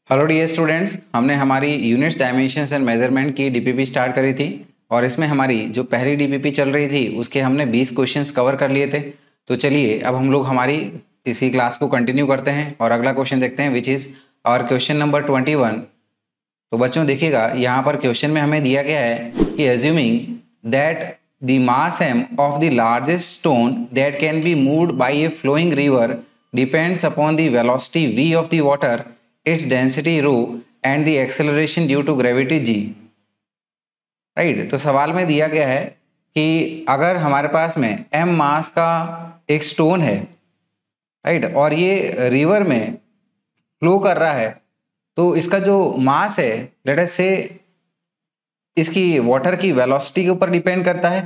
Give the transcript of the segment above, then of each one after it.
Hello dear students, हमने हमारी units dimensions and measurement की डीपीपी स्टार्ट करी थी और इसमें हमारी जो पहली डीपीपी चल रही थी उसके हमने 20 क्वेश्चंस कवर कर लिए थे। तो चलिए अब हम लोग हमारी इसी क्लास को कंटिन्यू करते हैं और अगला क्वेश्चन देखते हैं विच इज़ और क्वेश्चन नंबर 21। तो बच्चों देखिएगा, यहाँ पर क्वेश्चन में हमें दिया गया है कि assuming that the mass m of the largest stone that can be moved by a flowing river depends upon the velocity v of the water, its density rho and the acceleration due to gravity g। Right, तो सवाल में दिया गया है कि अगर हमारे पास में m मास का एक स्टोन है, राइट, और ये रिवर में फ्लो कर रहा है, तो इसका जो मास है लेट अस से इसकी वाटर की वेलोसिटी के ऊपर डिपेंड करता है,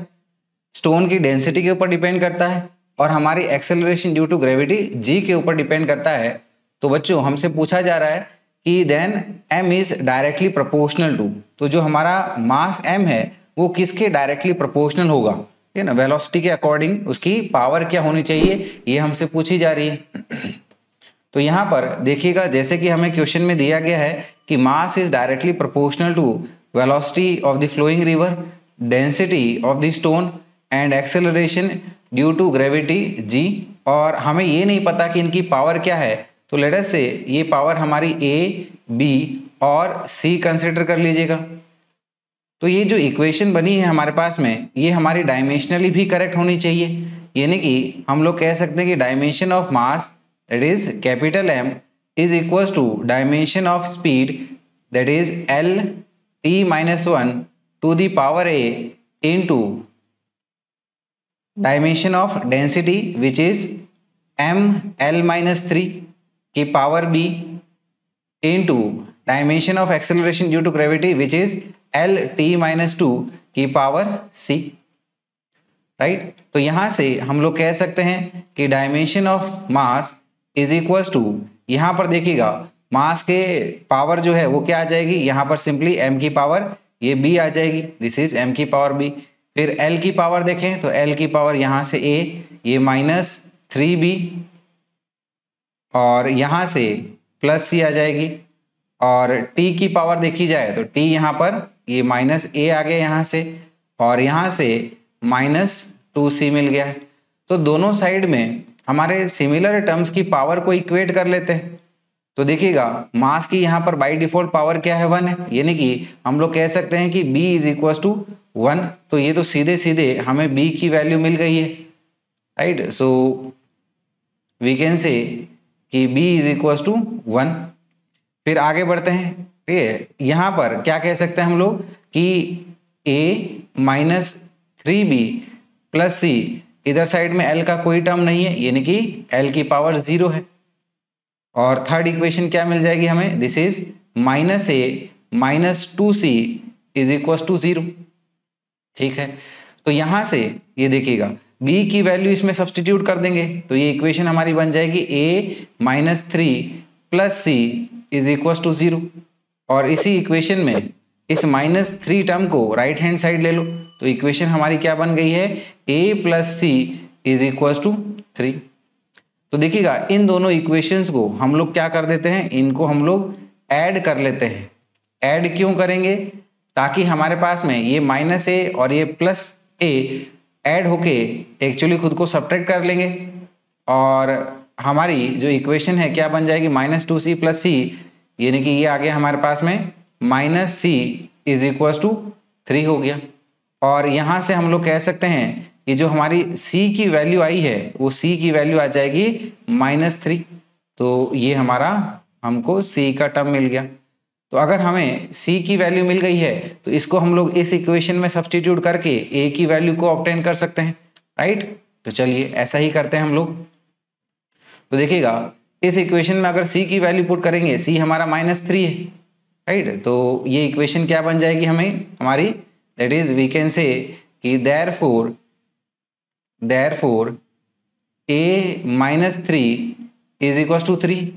स्टोन की डेंसिटी के ऊपर डिपेंड करता है और हमारी acceleration due to gravity g के ऊपर डिपेंड करता है। तो बच्चों हमसे पूछा जा रहा है कि then m is directly proportional to, तो जो हमारा मास m है वो किसके डायरेक्टली प्रोपोर्शनल होगा, ठीक है ना, वेलोसिटी के अकॉर्डिंग उसकी पावर क्या होनी चाहिए, ये हमसे पूछी जा रही है। तो यहाँ पर देखिएगा, जैसे कि हमें क्वेश्चन में दिया गया है कि mass is directly proportional to velocity of the flowing river, density of the stone and acceleration due to gravity g, और हमें ये नहीं पता कि इनकी पावर क्या है। तो लेट अस से ये पावर हमारी a, b और c कंसिडर कर लीजिएगा। तो ये जो इक्वेशन बनी है हमारे पास में, ये हमारी डायमेंशनली भी करेक्ट होनी चाहिए, यानी कि हम लोग कह सकते हैं कि dimension of mass that is capital M is equals to dimension of speed that is L t-1 to the power a into dimension of density which is M(L-3) की power b into dimension of acceleration due to gravity which is L(t-2) की power c। Right, तो यहां से हम लोग कह सकते हैं कि dimension of mass is equals to, यहां पर देखिएगा मास के पावर जो है वो क्या आ जाएगी, यहां पर सिंपली m की पावर ये b आ जाएगी, दिस इज m की पावर b। फिर l की पावर देखें तो l की पावर यहां से a, ये -3b और यहाँ से +c आ जाएगी, और t की पावर देखी जाए तो t यहाँ पर ये -a आ गया यहाँ से, और यहाँ से -2c मिल गया है। तो दोनों साइड में हमारे सिमिलर टर्म्स की पावर को इक्वेट कर लेते हैं। तो देखिएगा मास की यहाँ पर बाय डिफॉल्ट पावर क्या है, 1 है, यानी कि हम लोग कह सकते हैं कि b इज इक्वल टू 1। तो ये तो सीधे सीधे हमें b की वैल्यू मिल गई है, right. So we can say कि b इज इक्वल टू 1। फिर आगे बढ़ते हैं, ठीक है, यहाँ पर क्या कह सकते हैं हम लोग कि a -3b + c, इधर साइड में l का कोई टर्म नहीं है, यानी कि l की पावर 0 है। और थर्ड इक्वेशन क्या मिल जाएगी हमें, this is -a -2c is equal to 0। ठीक है, तो यहाँ से ये देखिएगा b की वैल्यू इसमें सब्सटीट्यूट कर देंगे तो ये इक्वेशन हमारी बन जाएगी a -3 + c is equal to 0। और इसी इक्वेशन में इस -3 टर्म को राइट हैंड साइड ले लो तो इक्वेशन हमारी क्या बन गई है, a + c is equal to 3। तो देखिएगा इन दोनों इक्वेशंस को हम लोग क्या कर देते हैं, इनको हम लोग ऐड कर लेते हैं। ऐड क्यों करेंगे, ताकि हमारे पास में ये -a और ये +a ऐड होके एक्चुअली खुद को सब्ट्रैक्ट कर लेंगे, और हमारी जो इक्वेशन है क्या बन जाएगी, -2c + c, यानी कि ये आ गया हमारे पास में -c इज इक्वल टू 3 हो गया। और यहाँ से हम लोग कह सकते हैं कि जो हमारी c की वैल्यू आई है वो c की वैल्यू आ जाएगी -3। तो ये हमारा हमको c का टर्म मिल गया। तो अगर हमें c की वैल्यू मिल गई है तो इसको हम लोग इस इक्वेशन में सब्स्टिट्यूट करके a की वैल्यू को ऑब्टेन कर सकते हैं, राइट। तो चलिए ऐसा ही करते हैं हम लोग। तो देखिएगा इस इक्वेशन में अगर c की वैल्यू पुट करेंगे, c हमारा -3 है, राइट। तो ये इक्वेशन क्या बन जाएगी हमें हमारी, that is we can say कि therefore a -3 is equal to 3,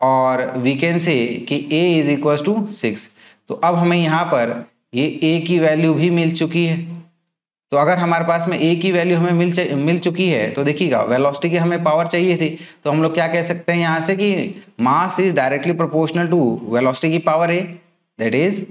और वी कैन से कि a इज इक्वल टू 6। तो अब हमें यहाँ पर ये a की वैल्यू भी मिल चुकी है, तो अगर हमारे पास में ए की वैल्यू हमें मिल चुकी है तो देखिएगा वेलोसिटी की हमें पावर चाहिए थी, तो हम लोग क्या कह सकते हैं यहाँ से कि mass is directly proportional to velocity की power A, that is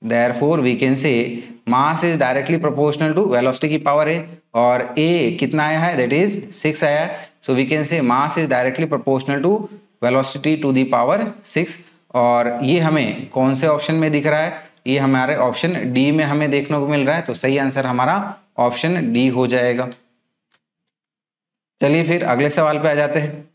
therefore we can say mass is directly proportional to velocity की पावर है, और a कितना आया है, that is 6 आया है, so we can say mass is directly proportional to velocity to the power 6। और ये हमें कौन से ऑप्शन में दिख रहा है, ये हमारे ऑप्शन डी में हमें देखने को मिल रहा है, तो सही आंसर हमारा ऑप्शन डी हो जाएगा। चलिए फिर अगले सवाल पे आ जाते हैं।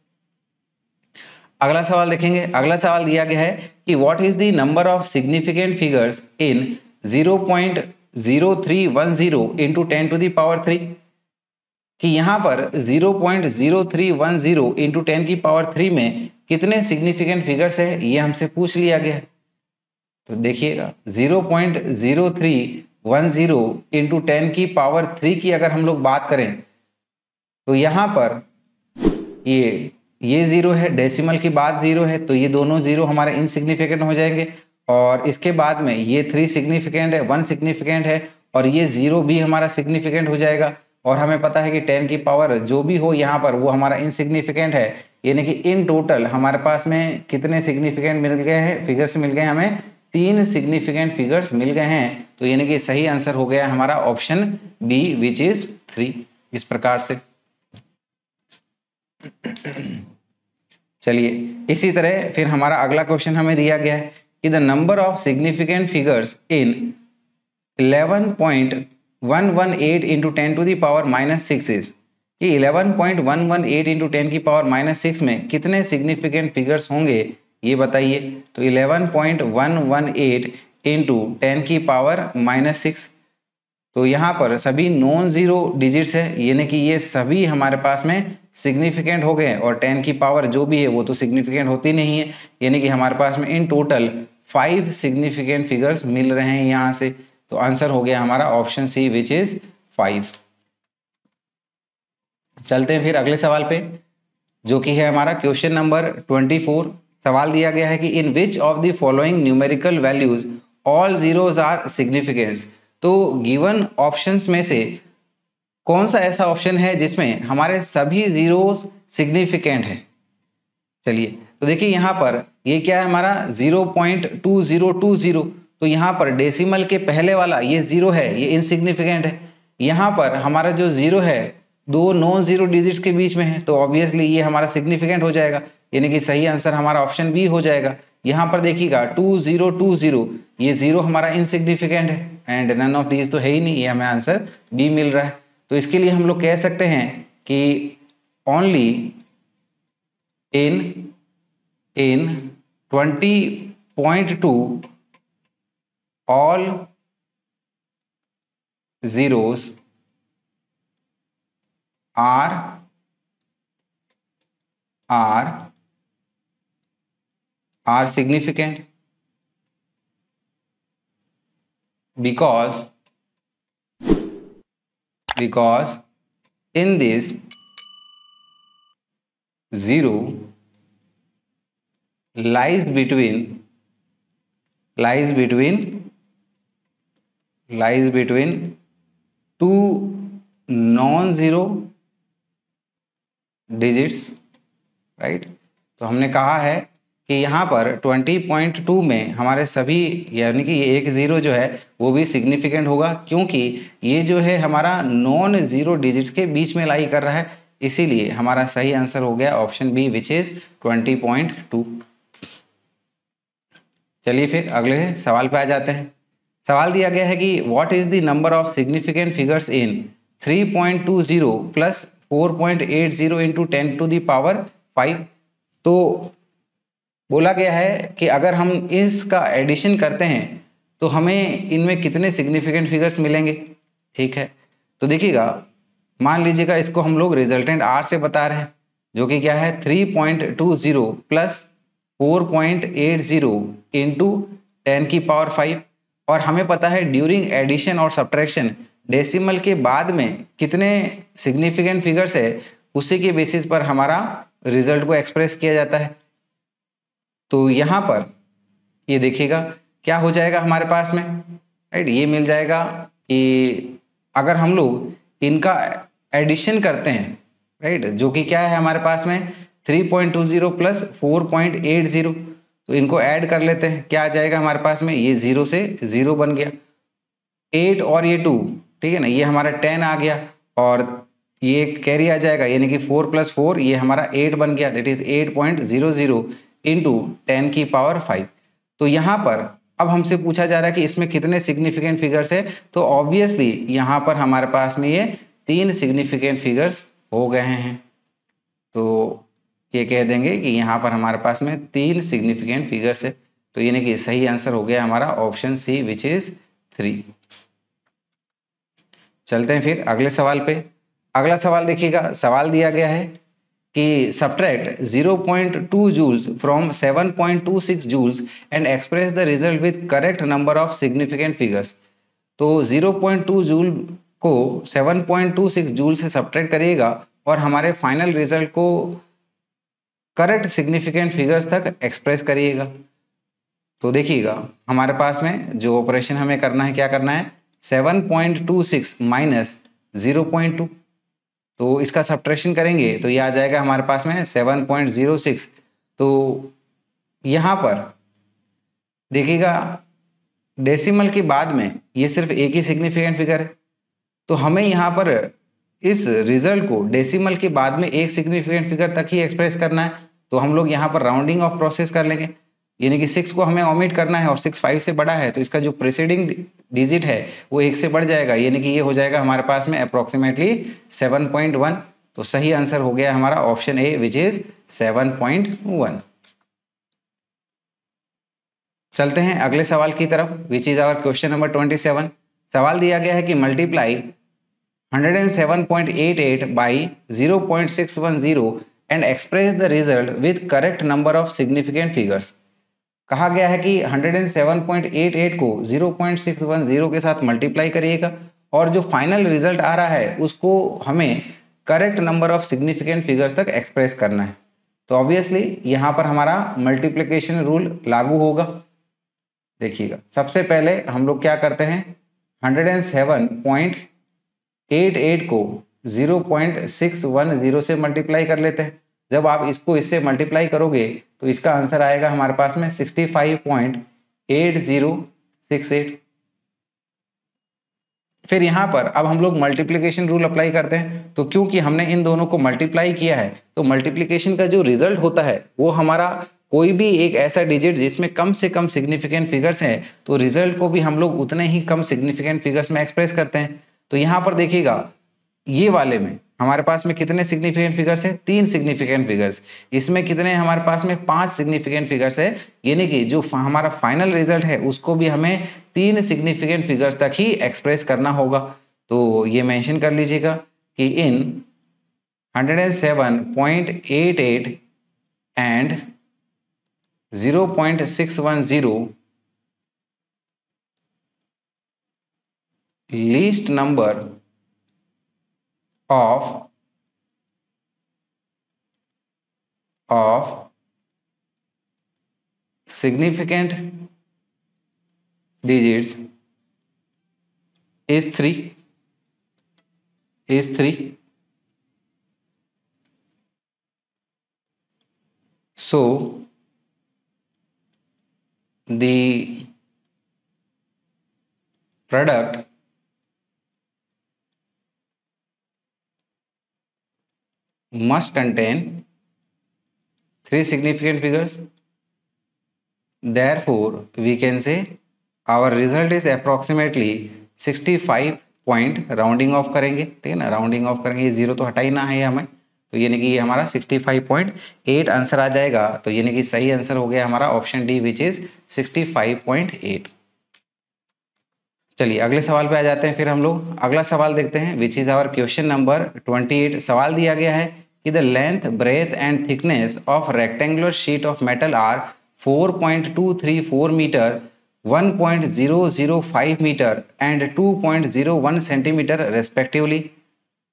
अगला सवाल देखेंगे। अगला सवाल दिया गया है कि what is the number of significant figures in 0.0310 into 10 to the power 3, कि यहाँ पर 0.0310 इंटू 10 की पावर 3 में कितने सिग्निफिकेंट फिगर्स है, ये हमसे पूछ लिया गया है। तो देखिएगा 0.0310 इंटू 10 की पावर 3 की अगर हम लोग बात करें तो यहाँ पर ये जीरो है, डेसिमल के बाद जीरो है, तो ये दोनों जीरो हमारे इनसिग्निफिकेंट हो जाएंगे, और इसके बाद में ये 3 सिग्निफिकेंट है, 1 सिग्निफिकेंट है, और ये जीरो भी हमारा सिग्निफिकेंट हो जाएगा। और हमें पता है कि 10 की पावर जो भी हो यहाँ पर वो हमारा इनसिग्निफिकेंट है, यानी कि इन टोटल हमारे पास में कितने सिग्निफिकेंट मिल गए हैं, फिगर्स मिल गए हमें 3 सिग्निफिकेंट फिगर्स मिल गए हैं, तो यानी कि सही आंसर हो गया हमारा ऑप्शन बी विच इज 3। इस प्रकार से चलिए इसी तरह फिर हमारा अगला क्वेश्चन हमें दिया गया है कि the number of significant figures in 11.118 into 10 to the power -6 is, कि 11.118 इंटू 10 की पावर -6 में कितने सिग्निफिकेंट फिगर्स होंगे ये बताइए। तो 11.118 इंटू 10 की पावर -6, तो यहाँ पर सभी नॉन जीरो डिजिट्स है, यानी कि ये सभी हमारे पास में सिग्निफिकेंट हो गए, और 10 की पावर जो भी है वो तो सिग्निफिकेंट होती नहीं है, यानी कि हमारे पास में इन टोटल 5 सिग्निफिकेंट फिगर्स मिल रहे हैं यहाँ से, तो आंसर हो गया हमारा ऑप्शन सी विच इज 5। चलते हैं फिर अगले सवाल पे, जो कि है हमारा क्वेश्चन नंबर 24। सवाल दिया गया है कि in which of the following numerical values all zeros are significants, तो गिवन ऑप्शंस में से कौन सा ऐसा ऑप्शन है जिसमें हमारे सभी जीरोस सिग्निफिकेंट है। चलिए तो देखिए यहाँ पर ये क्या है हमारा 0.2020, तो यहाँ पर डेसिमल के पहले वाला ये जीरो है, ये इनसिग्निफिकेंट है। यहाँ पर हमारा जो जीरो है दो नॉन जीरो डिजिट्स के बीच में है, तो ऑब्वियसली ये हमारा सिग्निफिकेंट हो जाएगा, यानी कि सही आंसर हमारा ऑप्शन बी हो जाएगा। यहाँ पर देखिएगा 2020, ये जीरो हमारा इनसिग्निफिकेंट है, एंड नन ऑफ दीज तो है ही नहीं, ये हमें आंसर बी मिल रहा है। तो इसके लिए हम लोग कह सकते हैं कि only in 20.2 all zeros are significant, because in this zero lies between two non-zero digits, right. तो हमने कहा है कि यहाँ पर 20.2 में हमारे सभी, यानी कि ये एक जीरो जो है वो भी सिग्निफिकेंट होगा, क्योंकि ये जो है हमारा नॉन जीरो डिजिट्स के बीच में लाई कर रहा है, इसीलिए हमारा सही आंसर हो गया ऑप्शन बी विच इज 20.2। चलिए फिर अगले सवाल पे आ जाते हैं। सवाल दिया गया है कि what is the number of significant figures in 3.20 plus 4.80 into 10 to the power 5। तो बोला गया है कि अगर हम इसका एडिशन करते हैं तो हमें इनमें कितने सिग्निफिकेंट फिगर्स मिलेंगे। ठीक है, तो देखिएगा मान लीजिएगा इसको हम लोग रिजल्टेंट आर से बता रहे हैं, जो कि क्या है 3.20 प्लस 4.80 इंटू 10 की पावर 5, और हमें पता है ड्यूरिंग एडिशन और सब्ट्रैक्शन डेसिमल के बाद में कितने सिग्निफिकेंट फिगर्स है, उसी के बेसिस पर हमारा रिजल्ट को एक्सप्रेस किया जाता है। तो यहाँ पर ये देखिएगा क्या हो जाएगा हमारे पास में, राइट, ये मिल जाएगा कि अगर हम लोग इनका एडिशन करते हैं, राइट, जो कि क्या है हमारे पास में 3.20 प्लस 4.80, तो इनको ऐड कर लेते हैं, क्या आ जाएगा हमारे पास में, ये 0 से 0 बन गया, 8 और ये 2, ठीक है ना, ये हमारा 10 आ गया और ये कैरी आ जाएगा, यानी कि 4 + 4 ये हमारा 8 बन गया, दैट इज 8.00 इंटू 10⁵। तो यहाँ पर अब हमसे पूछा जा रहा है कि इसमें कितने सिग्निफिकेंट फिगर्स है, तो ऑब्वियसली यहाँ पर हमारे पास में ये 3 सिग्निफिकेंट फिगर्स हो गए हैं। तो ये कह देंगे कि यहाँ पर हमारे पास में 3 सिग्निफिकेंट फिगर्स है, तो यानी कि सही आंसर हो गया हमारा ऑप्शन सी विच इज 3। चलते हैं फिर अगले सवाल पे। अगला सवाल देखिएगा, सवाल दिया गया है कि subtract 0.2 joules from 7.26 joules and express the result with correct number of significant figures. तो 0.2 जूल को 7.26 जूल से सब्ट्रैक्ट करिएगा और हमारे फाइनल रिजल्ट को करेक्ट सिग्निफिकेंट फिगर्स तक एक्सप्रेस करिएगा। तो देखिएगा हमारे पास में जो ऑपरेशन हमें करना है, क्या करना है, 7.26 माइनस 0.2, तो इसका सब्ट्रैक्शन करेंगे तो ये आ जाएगा हमारे पास में 7.06। तो यहाँ पर देखिएगा डेसिमल के बाद में ये सिर्फ एक ही सिग्निफिकेंट फिगर है, तो हमें यहाँ पर इस रिजल्ट को डेसिमल के बाद में एक सिग्निफिकेंट फिगर तक ही एक्सप्रेस करना है। तो हम लोग यहाँ पर राउंडिंग ऑफ प्रोसेस कर लेंगे, यानी कि 6 को हमें ओमिट करना है और 6 5 से बड़ा है, तो इसका जो प्रीसीडिंग डिजिट है वो 1 से बढ़ जाएगा, यानी कि ये हो जाएगा हमारे पास में अप्रोक्सीमेटली 7.1। तो सही आंसर हो गया हमारा ऑप्शन ए विच इज 7.1। चलते हैं अगले सवाल की तरफ, which is our question number 27। सवाल दिया गया है कि multiply 107.88 by 0.610 and express the result with correct number of significant figures. कहा गया है कि 107.88 को 0.610 के साथ मल्टीप्लाई करिएगा और जो फाइनल रिजल्ट आ रहा है उसको हमें correct number of significant figures तक एक्सप्रेस करना है। तो ऑब्वियसली यहाँ पर हमारा मल्टीप्लिकेशन रूल लागू होगा। देखिएगा सबसे पहले हम लोग क्या करते हैं, 107.88 को 0.610 से मल्टीप्लाई कर लेते हैं। जब आप इसको इससे मल्टीप्लाई करोगे तो इसका आंसर आएगा हमारे पास में 65.8068। फिर यहाँ पर अब हम लोग मल्टीप्लिकेशन रूल अप्लाई करते हैं, तो क्योंकि हमने इन दोनों को मल्टीप्लाई किया है तो मल्टीप्लिकेशन का जो रिजल्ट होता है वो हमारा कोई भी एक ऐसा डिजिट जिसमें कम से कम सिग्निफिकेंट फिगर्स हैं, तो रिजल्ट को भी हम लोग उतने ही कम सिग्निफिकेंट फिगर्स में एक्सप्रेस करते हैं। तो यहाँ पर देखिएगा ये वाले में हमारे पास में कितने सिग्निफिकेंट फिगर्स है, 3 सिग्निफिकेंट फिगर्स। इसमें कितने हमारे पास में 5 सिग्निफिकेंट फिगर्स है, यानी कि जो हमारा फाइनल रिजल्ट है उसको भी हमें 3 सिग्निफिकेंट फिगर्स तक ही एक्सप्रेस करना होगा। तो ये मेंशन कर लीजिएगा कि इन 107.88 and 0.610 least number of significant digits is 3 so the product must contain 3 significant figures. Therefore, we can say our result is approximately 65 point rounding off करेंगे, ठीक है ना, राउंडिंग ऑफ करेंगे, ये 0 तो हटा ही ना है हमें, तो यानी कि ये हमारा 65.8 आंसर आ जाएगा। तो यानी कि सही आंसर हो गया हमारा ऑप्शन डी विच इज 65.8। चलिए अगले सवाल पे आ जाते हैं। फिर हम लोग अगला सवाल देखते हैं which is our question number 28। सवाल दिया गया है कि the length, breadth and thickness of rectangular sheet of metal are 4.234 metre, 1.005 metre and 2.01 centimetre respectively,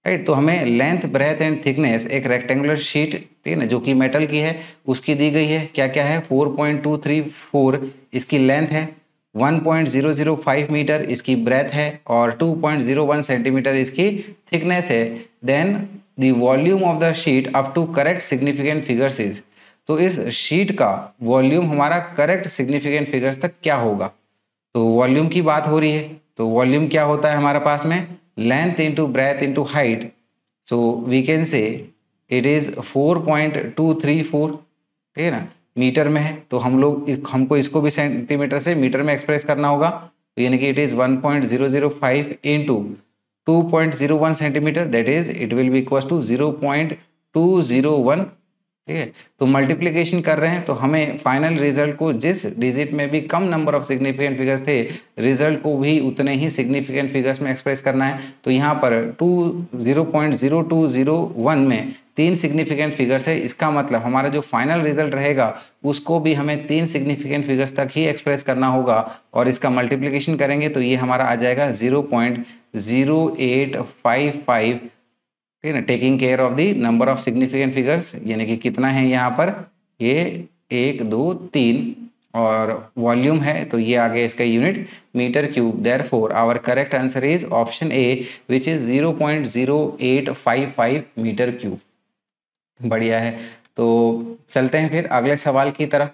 right. तो हमें लेंथ, ब्रेथ एंड थिकनेस एक रेक्टेंगुलर शीट, ठीक है ना, जो कि मेटल की है उसकी दी गई है। क्या क्या है, 4.234 इसकी लेंथ है, 1.005 मीटर इसकी ब्रेथ है और 2.01 सेंटीमीटर इसकी थिकनेस है, then the volume of the sheet up to correct significant figures is, तो इस शीट का वॉल्यूम हमारा करेक्ट सिग्निफिकेंट फिगर्स तक क्या होगा। तो वॉल्यूम की बात हो रही है, तो वॉल्यूम क्या होता है हमारे पास में, length into breadth into height, so we can say it is 4.234, ठीक है ना, मीटर में है, तो हमको इसको भी सेंटीमीटर से मीटर में एक्सप्रेस करना होगा, तो यानी कि it is 1.005 into 2.01 centimetre, that is it will be equal to 0.201, ठीक है। तो मल्टीप्लिकेशन कर रहे हैं तो हमें फाइनल रिजल्ट को जिस डिजिट में भी कम नंबर ऑफ सिग्निफिकेंट फिगर्स थे, रिजल्ट को भी उतने ही सिग्निफिकेंट फिगर्स में एक्सप्रेस करना है। तो यहाँ पर 0.0201 में 3 सिग्निफिकेंट फिगर्स है, इसका मतलब हमारा जो फाइनल रिजल्ट रहेगा उसको भी हमें 3 सिग्निफिकेंट फिगर्स तक ही एक्सप्रेस करना होगा, और इसका मल्टीप्लिकेशन करेंगे तो ये हमारा आ जाएगा 0.0855, ठीक है ना, taking care of the number of significant figures, यानी कि कितना है यहाँ पर, ये 1 2 3, और वॉल्यूम है तो ये आ गया इसका unit metre cube, therefore our correct answer is option A which is 0.0855 metre cube. बढ़िया है, तो चलते हैं फिर अगले सवाल की तरफ।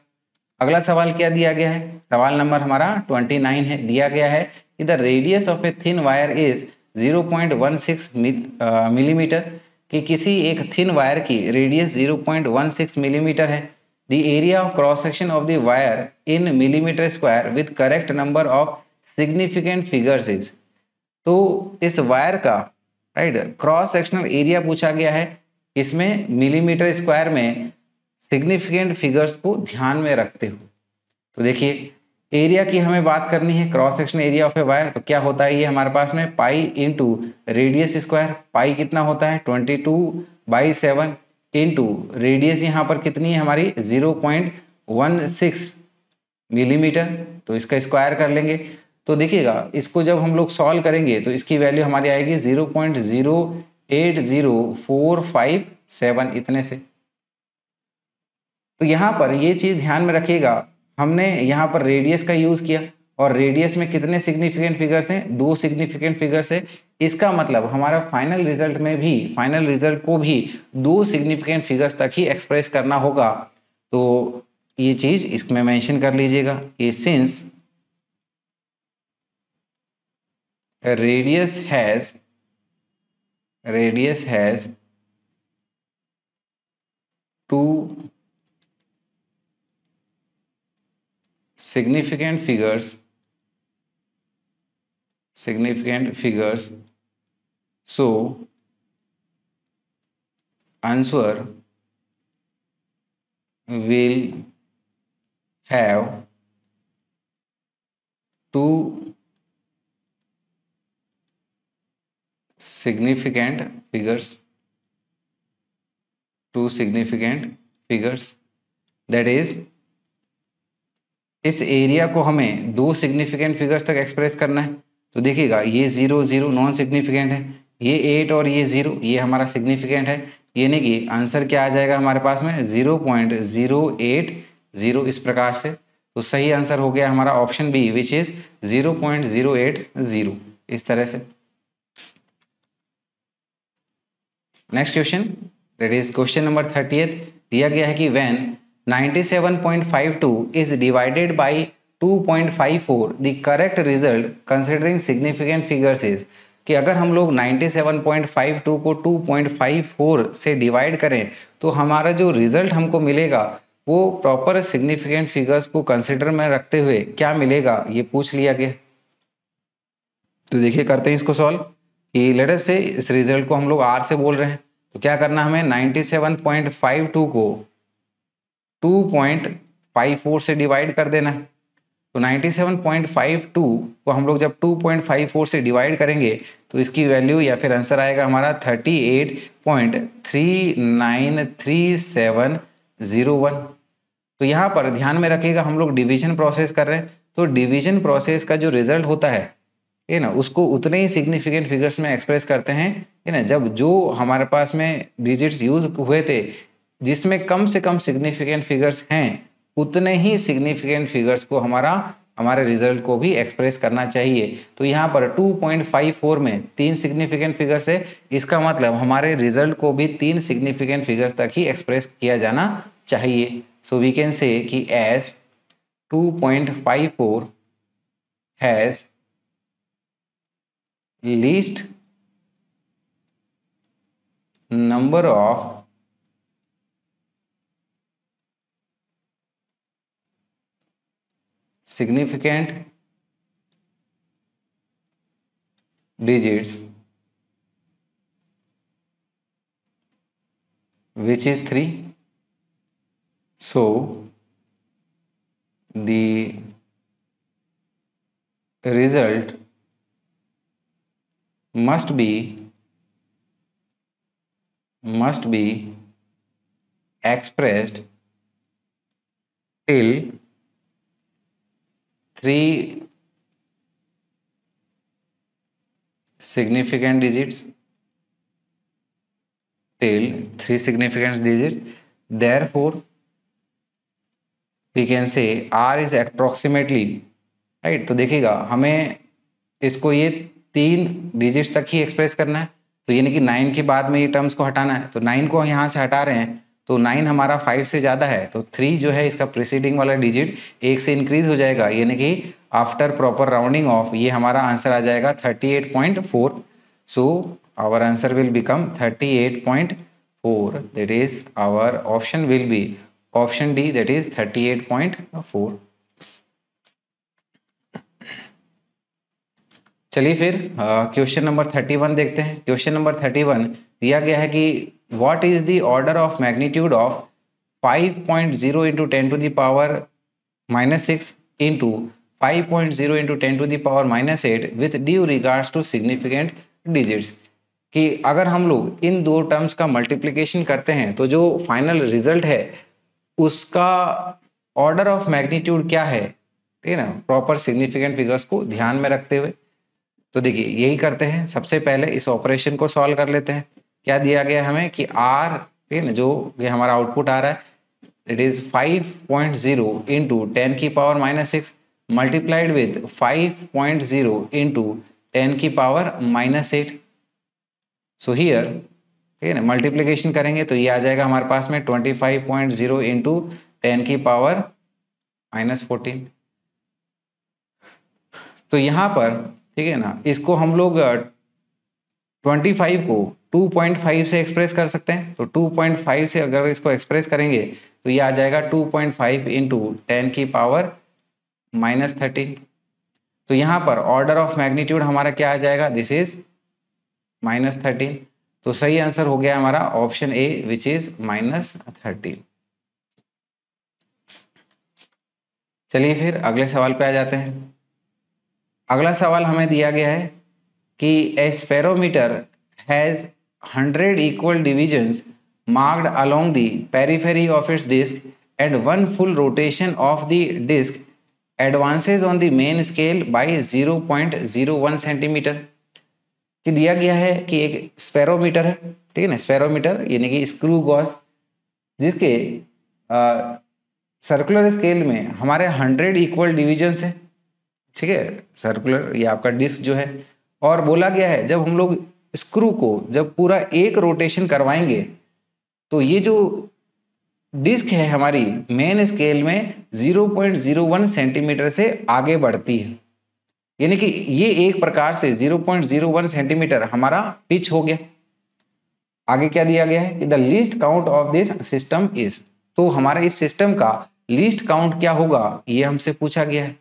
अगला सवाल क्या दिया गया है, सवाल नंबर हमारा 29 है, दिया गया है कि the radius of a thin wire is 0.16 millimetre, कि किसी एक थिन वायर की रेडियस 0.16 मिलीमीटर है, the area of cross section of the wire in millimetre square with correct number of significant figures is, तो इस वायर का right cross sectional area पूछा गया है, इसमें मिलीमीटर स्क्वायर में सिग्निफिकेंट फिगर्स को ध्यान में रखते हो। तो देखिए एरिया की हमें बात करनी है, cross section area of a wire, तो क्या होता है ये हमारे पास में पाई इंटू रेडियस स्क्वायर, पाई कितना होता है 22/7 इंटू रेडियस यहाँ पर कितनी है हमारी 0.16 मिलीमीटर, तो इसका स्क्वायर कर लेंगे। तो देखिएगा इसको जब हम लोग सॉल्व करेंगे तो इसकी वैल्यू हमारी आएगी 0.080457 इतने से। तो यहाँ पर ये चीज ध्यान में रखिएगा, हमने यहाँ पर रेडियस का यूज किया और रेडियस में कितने सिग्निफिकेंट फिगर्स हैं, 2 सिग्निफिकेंट फिगर्स है, इसका मतलब हमारा फाइनल रिजल्ट में भी फाइनल रिजल्ट को भी 2 सिग्निफिकेंट फिगर्स तक ही एक्सप्रेस करना होगा। तो ये चीज इसमें मेंशन कर लीजिएगा कि since radius has 2 significant figures, so answer will have 2 significant figures, that is इस एरिया को हमें 2 सिग्निफिकेंट फिगर्स तक एक्सप्रेस करना है। तो देखिएगा ये 0 0 नॉन सिग्निफिकेंट है, ये 8 और ये 0 ये हमारा सिग्निफिकेंट है, यानी कि आंसर क्या आ जाएगा हमारे पास में 0.080 इस प्रकार से। तो सही आंसर हो गया हमारा ऑप्शन बी विच इज 0.080 इस तरह से। Next question, that is question number 30, दिया गया है कि when 97.52 is divided by 2.54 the correct result considering significant figures is, कि अगर हम लोग 97.52 को 2.54 से डिवाइड करें तो हमारा जो रिजल्ट हमको मिलेगा वो प्रॉपर सिग्निफिकेंट फिगर्स को कंसिडर में रखते हुए क्या मिलेगा ये पूछ लिया गया। तो देखिए करते हैं इसको सॉल्व, कि लेट अस से इस रिजल्ट को हम लोग आर से बोल रहे हैं, तो क्या करना हमें 97.52 को 2.54 से डिवाइड कर देना है। तो 97.52 को हम लोग जब 2.54 से डिवाइड करेंगे तो इसकी वैल्यू या फिर आंसर आएगा हमारा 38.393701। तो यहाँ पर ध्यान में रखिएगा हम लोग डिवीजन प्रोसेस कर रहे हैं, तो डिवीजन प्रोसेस का जो रिजल्ट होता है ना उसको उतने ही सिग्निफिकेंट फिगर्स में एक्सप्रेस करते हैं, है ना, जब जो हमारे पास में डिजिट्स यूज हुए थे जिसमें कम से कम सिग्निफिकेंट फिगर्स हैं उतने ही सिग्निफिकेंट फिगर्स को हमारा हमारे रिजल्ट को भी एक्सप्रेस करना चाहिए। तो यहाँ पर 2.54 में 3 सिग्निफिकेंट फिगर्स है, इसका मतलब हमारे रिजल्ट को भी 3 सिग्निफिकेंट फिगर्स तक ही एक्सप्रेस किया जाना चाहिए। सो we can say that as 2.54 has least number of significant digits which is 3. So the result must be expressed till 3 significant digits, therefore we can say r is approximately, right. तो देखिएगा हमें इसको ये 3 digits तक ही express करना है, तो यानी कि 9 के बाद में ये टर्म्स को हटाना है, तो 9 को यहाँ से हटा रहे हैं तो 9 हमारा 5 से ज़्यादा है, तो 3 जो है इसका प्रीसीडिंग वाला डिजिट 1 से इंक्रीज हो जाएगा, यानी कि आफ्टर प्रॉपर राउंडिंग ऑफ ये हमारा आंसर आ जाएगा 38.4। So our answer will become 38.4, that is our option will be option D, that is 38.4। चलिए फिर क्वेश्चन नंबर 31 देखते हैं। क्वेश्चन नंबर 31 दिया गया है कि what is the order of magnitude of 5.0 into 10 to the power -6 into 5.0 into 10 to the power -8 with due regards to significant digits. कि अगर हम लोग इन दो टर्म्स का मल्टीप्लिकेशन करते हैं तो जो फाइनल रिजल्ट है उसका ऑर्डर ऑफ मैग्नीट्यूड क्या है, ठीक है ना, प्रॉपर सिग्निफिकेंट फिगर्स को ध्यान में रखते हुए। तो देखिए यही करते हैं, सबसे पहले इस ऑपरेशन को सॉल्व कर लेते हैं। क्या दिया गया है हमें कि r, ठीक है ना, जो ये हमारा आउटपुट आ रहा है इट इज 5.0 इंटू 10 की पावर -6 मल्टीप्लाइड विथ 5.0 इंटू 10 की पावर -8। सो हियर, ठीक है ना, मल्टीप्लीकेशन करेंगे तो ये आ जाएगा हमारे पास में 25.0 इंटू 10 की पावर -14। तो यहाँ पर, ठीक है ना, इसको हम लोग 25 को 2.5 से एक्सप्रेस कर सकते हैं। तो 2.5 से अगर इसको एक्सप्रेस करेंगे तो ये आ जाएगा 2.5 इंटू 10 की पावर -13। तो यहाँ पर ऑर्डर ऑफ मैग्नीट्यूड हमारा क्या आ जाएगा, दिस इज -13। तो सही आंसर हो गया हमारा ऑप्शन ए विच इज -13। चलिए फिर अगले सवाल पे आ जाते हैं। अगला सवाल हमें दिया गया है कि a spherometer has 100 equal divisions marked along the periphery of its disc and 1 full rotation of the disc advances on the main scale by 0.01 centimetre. कि दिया गया है कि एक स्फेरोमीटर है, ठीक है ना, स्फेरोमीटर यानी कि स्क्रू गॉज, जिसके सर्कुलर स्केल में हमारे 100 इक्वल डिविजन्स है, ठीक है, सर्कुलर ये आपका डिस्क जो है। और बोला गया है जब हम लोग स्क्रू को जब पूरा एक रोटेशन करवाएंगे तो ये जो डिस्क है हमारी मेन स्केल में 0.01 सेंटीमीटर से आगे बढ़ती है, यानी कि ये एक प्रकार से 0.01 सेंटीमीटर हमारा पिच हो गया। आगे क्या दिया गया है कि the least count of this system is, तो हमारा इस सिस्टम का लीस्ट काउंट क्या होगा ये हमसे पूछा गया है।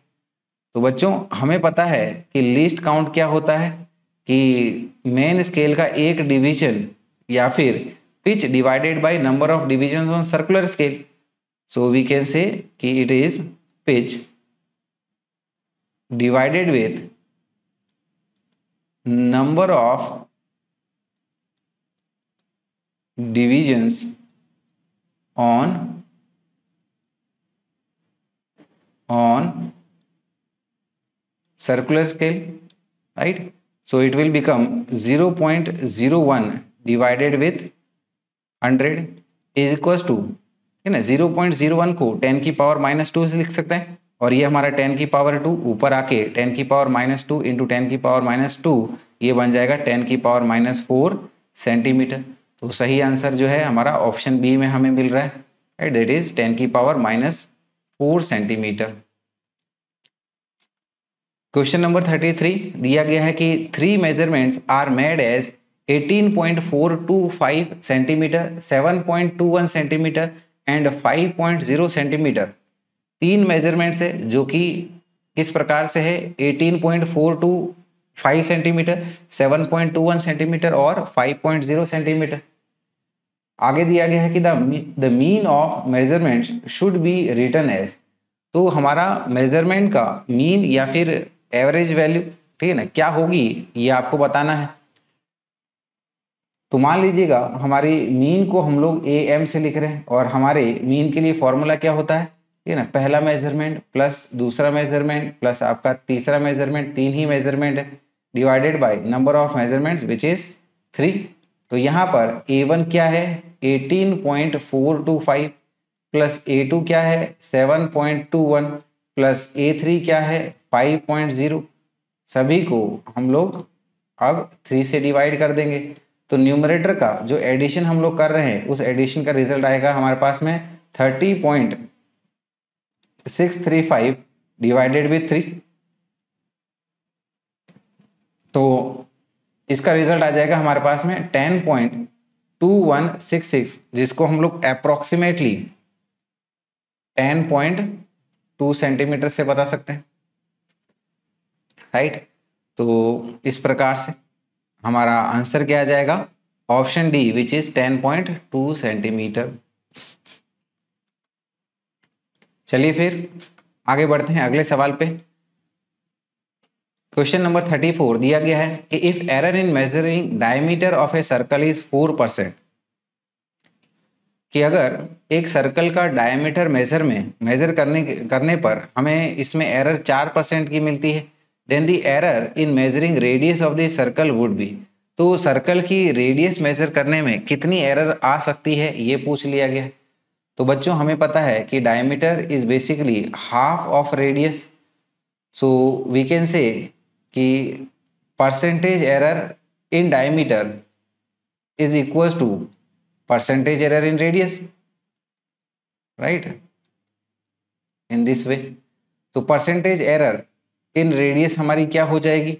तो बच्चों हमें पता है कि लीस्ट काउंट क्या होता है कि मेन स्केल का एक डिवीजन या फिर pitch divided by number of divisions on circular scale. So we can say कि it is pitch divided with number of divisions on circular scale, right? So it will become 0.01 divided with 100 is equals to, है ना, 0.01 को 10 की power -2 से लिख सकते हैं, और ये हमारा 10 की पावर 2 ऊपर आके 10 की पावर -2 इंटू 10 की पावर -2 ये बन जाएगा 10 की पावर -4 सेंटीमीटर। तो सही आंसर जो है हमारा ऑप्शन बी में हमें मिल रहा है, राइट, दैट इज 10 की पावर -4 सेंटीमीटर। क्वेश्चन नंबर 33 दिया गया है कि 3 measurements are made as 18.425 centimetre, 7.21 centimetre and 5.0 centimetre. 3 measurements है जो कि किस प्रकार से है, 18.425 सेंटीमीटर, 7.21 सेंटीमीटर और 5.0 सेंटीमीटर। आगे दिया गया है कि the mean of measurements should be written as, तो हमारा मेजरमेंट का मीन या फिर एवरेज वैल्यू, ठीक है ना, क्या होगी ये आपको बताना है। तो मान लीजिएगा हमारी मीन को हम लोग AM से लिख रहे हैं और हमारे मीन के लिए फॉर्मूला क्या होता है, ठीक है ना, पहला मेजरमेंट प्लस दूसरा मेजरमेंट प्लस आपका तीसरा मेजरमेंट, 3 ही मेजरमेंट है, divided by number of measurements which is 3। तो यहाँ पर A1 क्या है 18.425 प्लस A2 क्या है 7.21 प्लस A3 क्या है 5.0। सभी को हम लोग अब 3 से डिवाइड कर देंगे तो न्यूमरेटर का जो एडिशन हम लोग कर रहे हैं उस एडिशन का रिजल्ट आएगा हमारे पास में 30.635 डिवाइडेड विथ 3। तो इसका रिजल्ट आ जाएगा हमारे पास में 10.2166, जिसको हम लोग अप्रोक्सीमेटली 10.2 सेंटीमीटर से बता सकते हैं, राइट। तो इस प्रकार से हमारा आंसर क्या आ जाएगा, option D which is 10.2 centimetre. चलिए फिर आगे बढ़ते हैं अगले सवाल पे। क्वेश्चन नंबर 34 दिया गया है कि if error in measuring diameter of a circle is 4%, कि अगर एक सर्कल का डायमीटर मेजर करने पर हमें इसमें एरर 4% की मिलती है, then the error in measuring radius of the circle would be, तो सर्कल की रेडियस मेजर करने में कितनी एरर आ सकती है ये पूछ लिया गया है। तो बच्चों हमें पता है कि diameter is basically half of radius, so we can say कि percentage error in diameter is equal to percentage error in radius, right, in this way. तो परसेंटेज एरर इन रेडियस हमारी क्या हो जाएगी,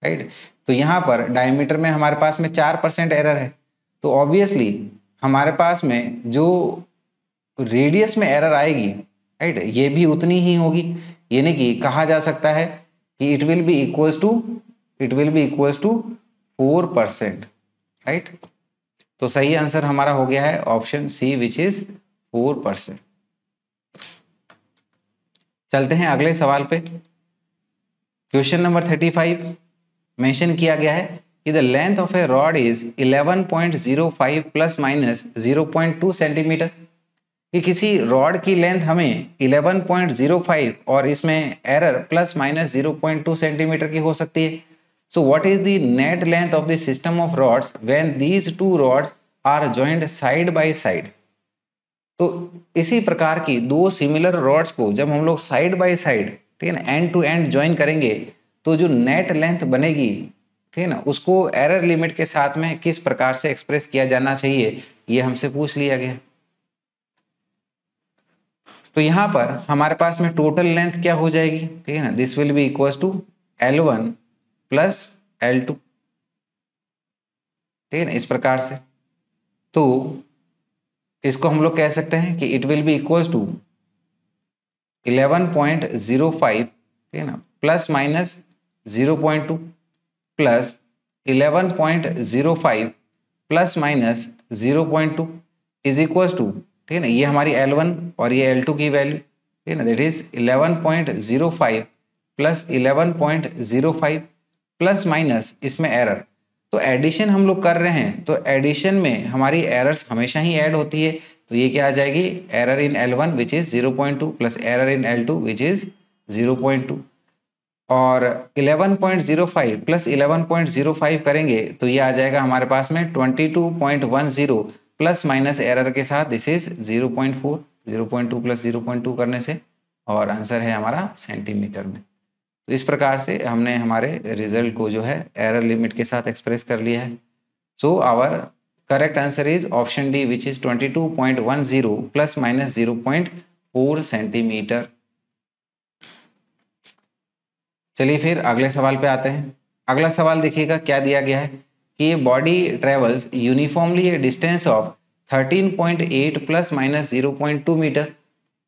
राइट। तो यहाँ पर डायमीटर में हमारे पास में 4% एरर है, तो ऑब्वियसली हमारे पास में जो रेडियस में एरर आएगी, राइट, ये भी उतनी ही होगी, यानी कि कहा जा सकता है कि it will be equals to 4%, right. तो सही आंसर हमारा हो गया है ऑप्शन सी विच इज 4%। चलते हैं अगले सवाल पे। क्वेश्चन नंबर 35 मेंशन किया गया है कि the length of A rod is 11.05 plus minus 0.2 centimetre, कि किसी रॉड की लेंथ हमें 11.05 और इसमें एरर प्लस माइनस 0.2 सेंटीमीटर की हो सकती है। So what is the net length of the system of rods when these two rods are joined side by side. तो इसी प्रकार की दो सिमिलर रॉड्स को जब हम लोग साइड बाय साइड, ठीक है ना, एंड टू एंड ज्वाइन करेंगे तो जो नेट लेंथ बनेगी, ठीक है ना, उसको एरर लिमिट के साथ में किस प्रकार से एक्सप्रेस किया जाना चाहिए ये हमसे पूछ लिया गया। तो यहाँ पर हमारे पास में टोटल लेंथ क्या हो जाएगी, ठीक है ना, this will be equal to L1 plus L2, ठीक है ना, इस प्रकार से। तो इसको हम लोग कह सकते हैं कि it will be equal to 11.05, ठीक है ना, plus minus 0.2 plus 11.05 plus minus 0.2 is equal to, ठीक है ना, ये हमारी L1 और ये L2 की वैल्यू, ठीक है ना, that is 11.05 plus 11.05 plus minus इसमें एरर। तो एडिशन हम लोग कर रहे हैं तो एडिशन में हमारी एरर्स हमेशा ही ऐड होती है, तो ये क्या आ जाएगी, error in L1 which is 0.2 plus error in L2 which is 0.2, और 11.05 प्लस 11.05 करेंगे तो ये आ जाएगा हमारे पास में 22.10 प्लस माइनस एरर के साथ दिस इज 0.4, 0.2 प्लस 0.2 करने से और आंसर है हमारा सेंटीमीटर में। तो इस प्रकार से हमने हमारे रिजल्ट को जो है एरर लिमिट के साथ एक्सप्रेस कर लिया है। So our correct answer is option D which is 22.10 plus minus 0.4 centimetre. चलिए फिर अगले सवाल पे आते हैं। अगला सवाल देखिएगा क्या दिया गया है कि ये body travels uniformly a distance of 13.8 plus minus 0.2 metre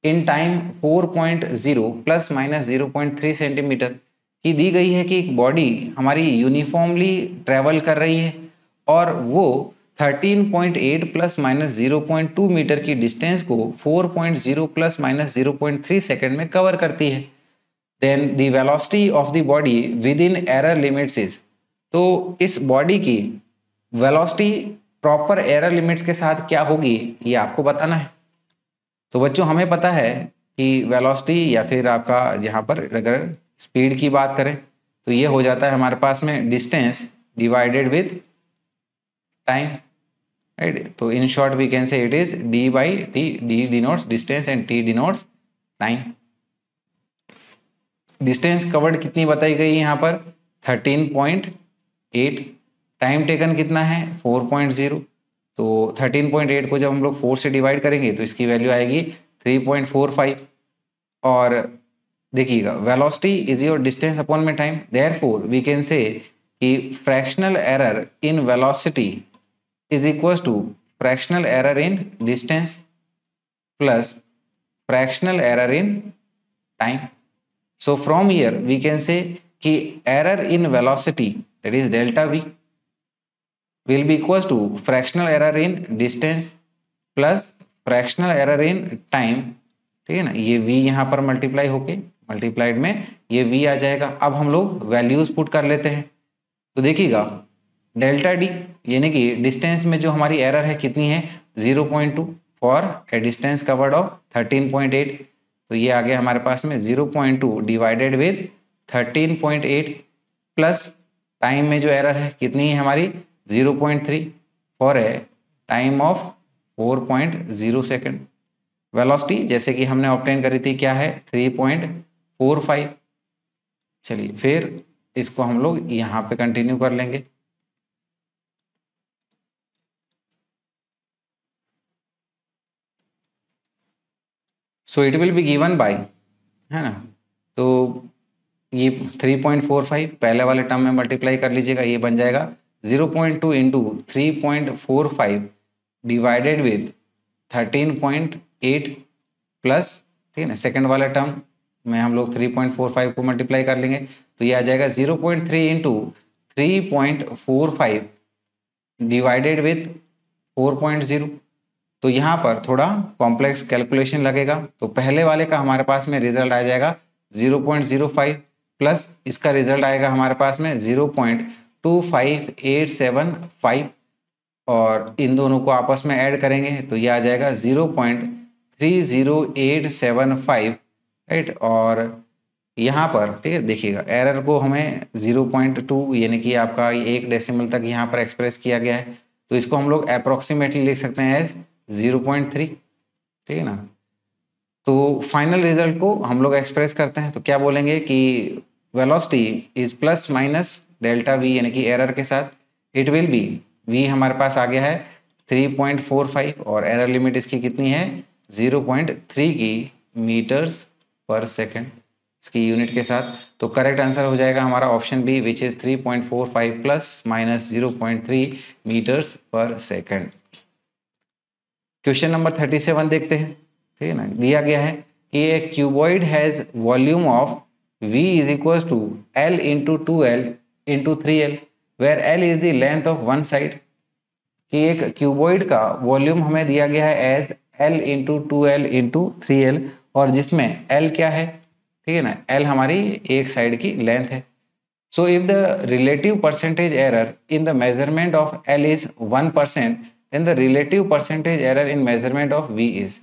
in time 4.0 plus minus 0.3 centimetre की दी गई है कि एक बॉडी हमारी यूनिफॉर्मली ट्रेवल कर रही है और वो 13.8 प्लस माइनस 0.2 मीटर की डिस्टेंस को 4.0 प्लस माइनस 0.3 सेकेंड में कवर करती है। Then the velocity of the body within error limits is, तो इस बॉडी की वेलोसिटी प्रॉपर एरर लिमिट्स के साथ क्या होगी ये आपको बताना है। तो बच्चों हमें पता है कि वेलोसिटी या फिर आपका यहाँ पर अगर स्पीड की बात करें तो ये हो जाता है हमारे पास में distance divided with time, right. तो in short we can say it is D by T, D denotes distance and T denotes time. Distance covered कितनी बताई गई यहाँ पर 13.8, टाइम टेकन कितना है 4.0, तो 13.8 को जब हम लोग 4 से डिवाइड करेंगे तो इसकी वैल्यू आएगी 3.45। और देखिएगा velocity is your distance upon में time, therefore we can say कि fractional error in velocity is equal to fractional error in distance plus fractional error in time. So from here we can say कि error in velocity that is delta v will be equals to fractional error in distance plus fractional error in time, ठीक है ना। ये v यहाँ पर multiply होके multiplied में ये v आ जाएगा। अब हम लोग वैल्यूज पुट कर लेते हैं तो देखिएगा डेल्टा डी यानी कि डिस्टेंस में जो हमारी एरर है कितनी है 0.2 for a distance covered of 13.8, तो ये आ गया हमारे पास में 0.2 डिवाइडेड विद 13.8 प्लस टाइम में जो एरर है कितनी है हमारी 0.3 for a time of 4.0 second. Velocity जैसे कि हमने ऑब्टेन करी थी क्या है 3.45। चलिए फिर इसको हम लोग यहाँ पे कंटिन्यू कर लेंगे। So it will be given bye, है ना, तो ये 3.45 पहले वाले टर्म में मल्टीप्लाई कर लीजिएगा, ये बन जाएगा 0.2 इंटू 3.45 डिवाइडेड विद 13.8 प्लस, ठीक है ना, सेकेंड वाला टर्म में हम लोग 3.45 को मल्टीप्लाई कर लेंगे तो ये आ जाएगा 0.3 इंटू 3.45 डिवाइडेड विद 4.0। तो यहाँ पर थोड़ा कॉम्प्लेक्स कैलकुलेशन लगेगा, तो पहले वाले का हमारे पास में रिजल्ट आ जाएगा 0.05 प्लस इसका रिजल्ट आएगा हमारे पास में 0.25875 और इन दोनों को आपस में ऐड करेंगे तो ये आ जाएगा 0.30875, राइट। और यहाँ पर ठीक है देखिएगा एरर को हमें 0.2 यानी कि आपका 1 डेसिमल तक यहाँ पर एक्सप्रेस किया गया है, तो इसको हम लोग अप्रोक्सीमेटली लिख सकते हैं एज 0.3, ठीक है ना। तो फाइनल रिजल्ट को हम लोग एक्सप्रेस करते हैं तो क्या बोलेंगे कि velocity is plus minus delta we यानी कि एरर के साथ इट विल बी, वी हमारे पास आ गया है 3.45 और एरर लिमिट इसकी कितनी है 0.3 की मीटर्स पर सेकेंड इसकी यूनिट के साथ। तो करेक्ट आंसर हो जाएगा हमारा option B which is 3.45 plus minus 0.3 metres per second. Question number 37 देखते हैं, ठीक है ना। दिया गया है कि एक cuboid has volume of v is equal to l into 2l into 3l where l is the length of one side, कि एक क्यूबॉइड का वॉल्यूम हमें दिया गया है as l into 2l into 3l और जिसमें l क्या है, ठीक है ना, l हमारी एक साइड की लेंथ है। So if the relative percentage error in the measurement of l is 1% then the relative percentage error in measurement of v is,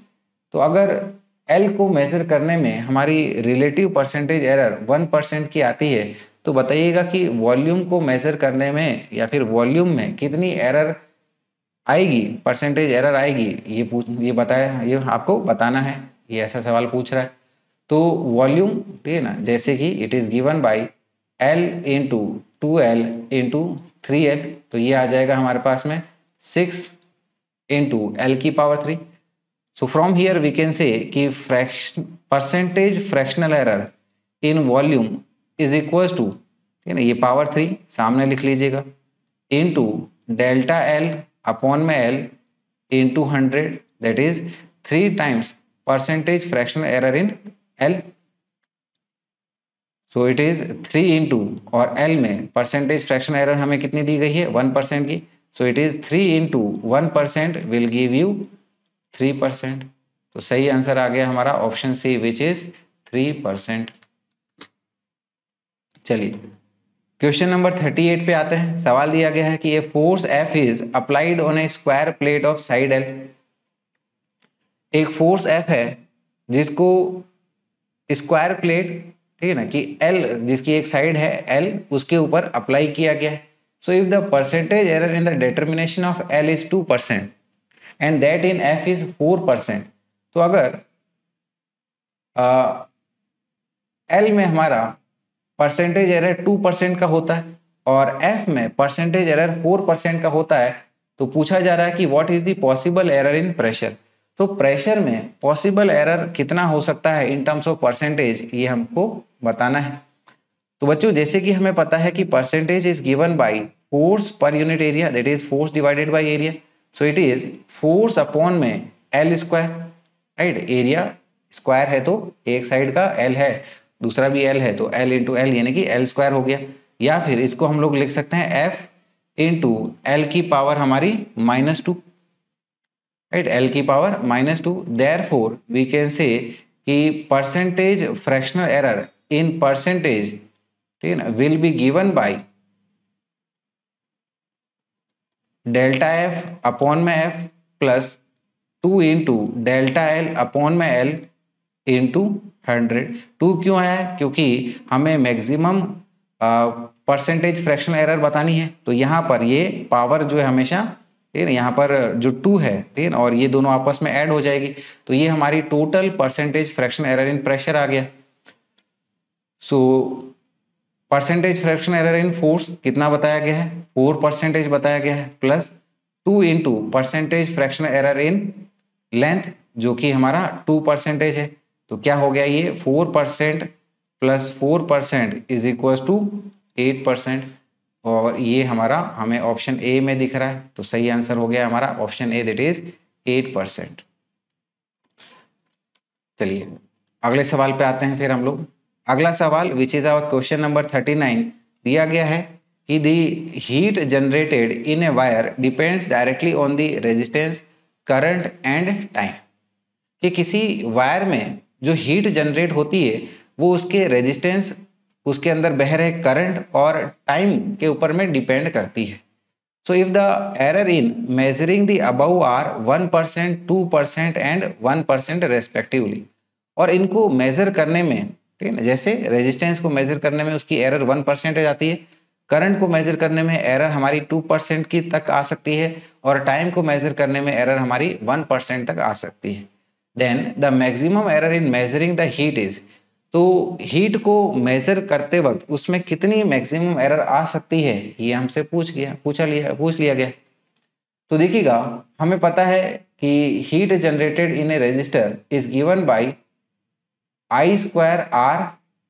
तो अगर L को मेजर करने में हमारी रिलेटिव परसेंटेज एरर 1% की आती है तो बताइएगा कि वॉल्यूम को मेजर करने में या फिर वॉल्यूम में कितनी एरर आएगी, परसेंटेज एरर आएगी, ये बताया, ये आपको बताना है, ये ऐसा सवाल पूछ रहा है। तो वॉल्यूम, ठीक है ना, जैसे कि it is given by L into 2L into 3L, तो ये आ जाएगा हमारे पास में 6 इंटू L की power 3। So from here we can say कि percentage fractional error in volume is equal to, ठीक है ना, ये पावर 3 सामने लिख लीजिएगा, इंटू डेल्टा L अपॉन में L into 100, that is 3 times percentage fractional error in L। So it is 3 into, और L में परसेंटेज फ्रैक्शनल एरर हमें कितनी दी गई है 1% की, सो it is 3 into 1% will give you 3%। तो सही आंसर आ गया हमारा ऑप्शन सी विच इज 3%। चलिए क्वेश्चन नंबर 38 पे आते हैं। सवाल दिया गया है कि a force F is applied on A square plate of side L। एक फोर्स F है जिसको स्क्वायर प्लेट, ठीक है ना, कि L जिसकी एक साइड है L उसके ऊपर अप्लाई किया गया है। So if the percentage error in the determination of L is 2% and that in F is 4%, तो अगर L में हमारा परसेंटेज एरर 2% का होता है और F में परसेंटेज एरर 4% का होता है, तो पूछा जा रहा है कि what is the possible error in pressure. तो प्रेशर में पॉसिबल एरर कितना हो सकता है इन टर्म्स ऑफ परसेंटेज, ये हमको बताना है। तो बच्चों जैसे कि हमें पता है कि percentage is given by force per unit area, that is force divided by area. So it is force upon में L square, right. Area square है तो एक साइड का L है, दूसरा भी L है, तो L इंटू L यानी कि L स्क्वायर हो गया। या फिर इसको हम लोग लिख सकते हैं F इंटू L की पावर हमारी -2, राइट, L की power -2। Therefore we can say कि percentage fractional error in percentage, ठीक है ना, will be given by delta F upon में F plus 2 into delta L upon में L इंटू 100। 2 क्यों आया है, क्योंकि हमें मैक्सिमम परसेंटेज फ्रैक्शनल एरर बतानी है। तो यहाँ पर ये पावर जो है हमेशा, ठीक है ना, यहाँ पर जो 2 है, ठीक है ना, और ये दोनों आपस में ऐड हो जाएगी, तो ये हमारी total percentage fractional error in pressure आ गया। So percentage fractional error in force कितना बताया गया है, 4% बताया गया है, plus 2 into percentage fractional error in length जो कि हमारा 2% है। तो क्या हो गया, ये 4% प्लस 4% इज इक्वल टू 8%, और ये हमारा हमें ऑप्शन ए में दिख रहा है। तो सही आंसर हो गया हमारा ऑप्शन ए, दैट इज 8%। चलिए अगले सवाल पे आते हैं फिर हम लोग। अगला सवाल which is our question number 39 दिया गया है कि the heat generated in a wire depends directly on the resistance, current and time. कि किसी वायर में जो हीट जनरेट होती है वो उसके रेजिस्टेंस, उसके अंदर बह रहे करंट और टाइम के ऊपर में डिपेंड करती है। So if the error in measuring the above are 1%, 2% and 1% respectively, और इनको मेजर करने में, ठीक है ना, जैसे रेजिस्टेंस को मेजर करने में उसकी एरर 1% जाती है, करंट को मेजर करने में एरर हमारी 2% की तक आ सकती है, और टाइम को मेजर करने में एरर हमारी 1% तक आ सकती है। Then the maximum error in measuring the heat is, तो हीट को मेजर करते वक्त उसमें कितनी मैक्सिमम एरर आ सकती है, ये हमसे पूछ लिया गया। तो देखिएगा हमें पता है कि heat generated in a resistor is given by I square R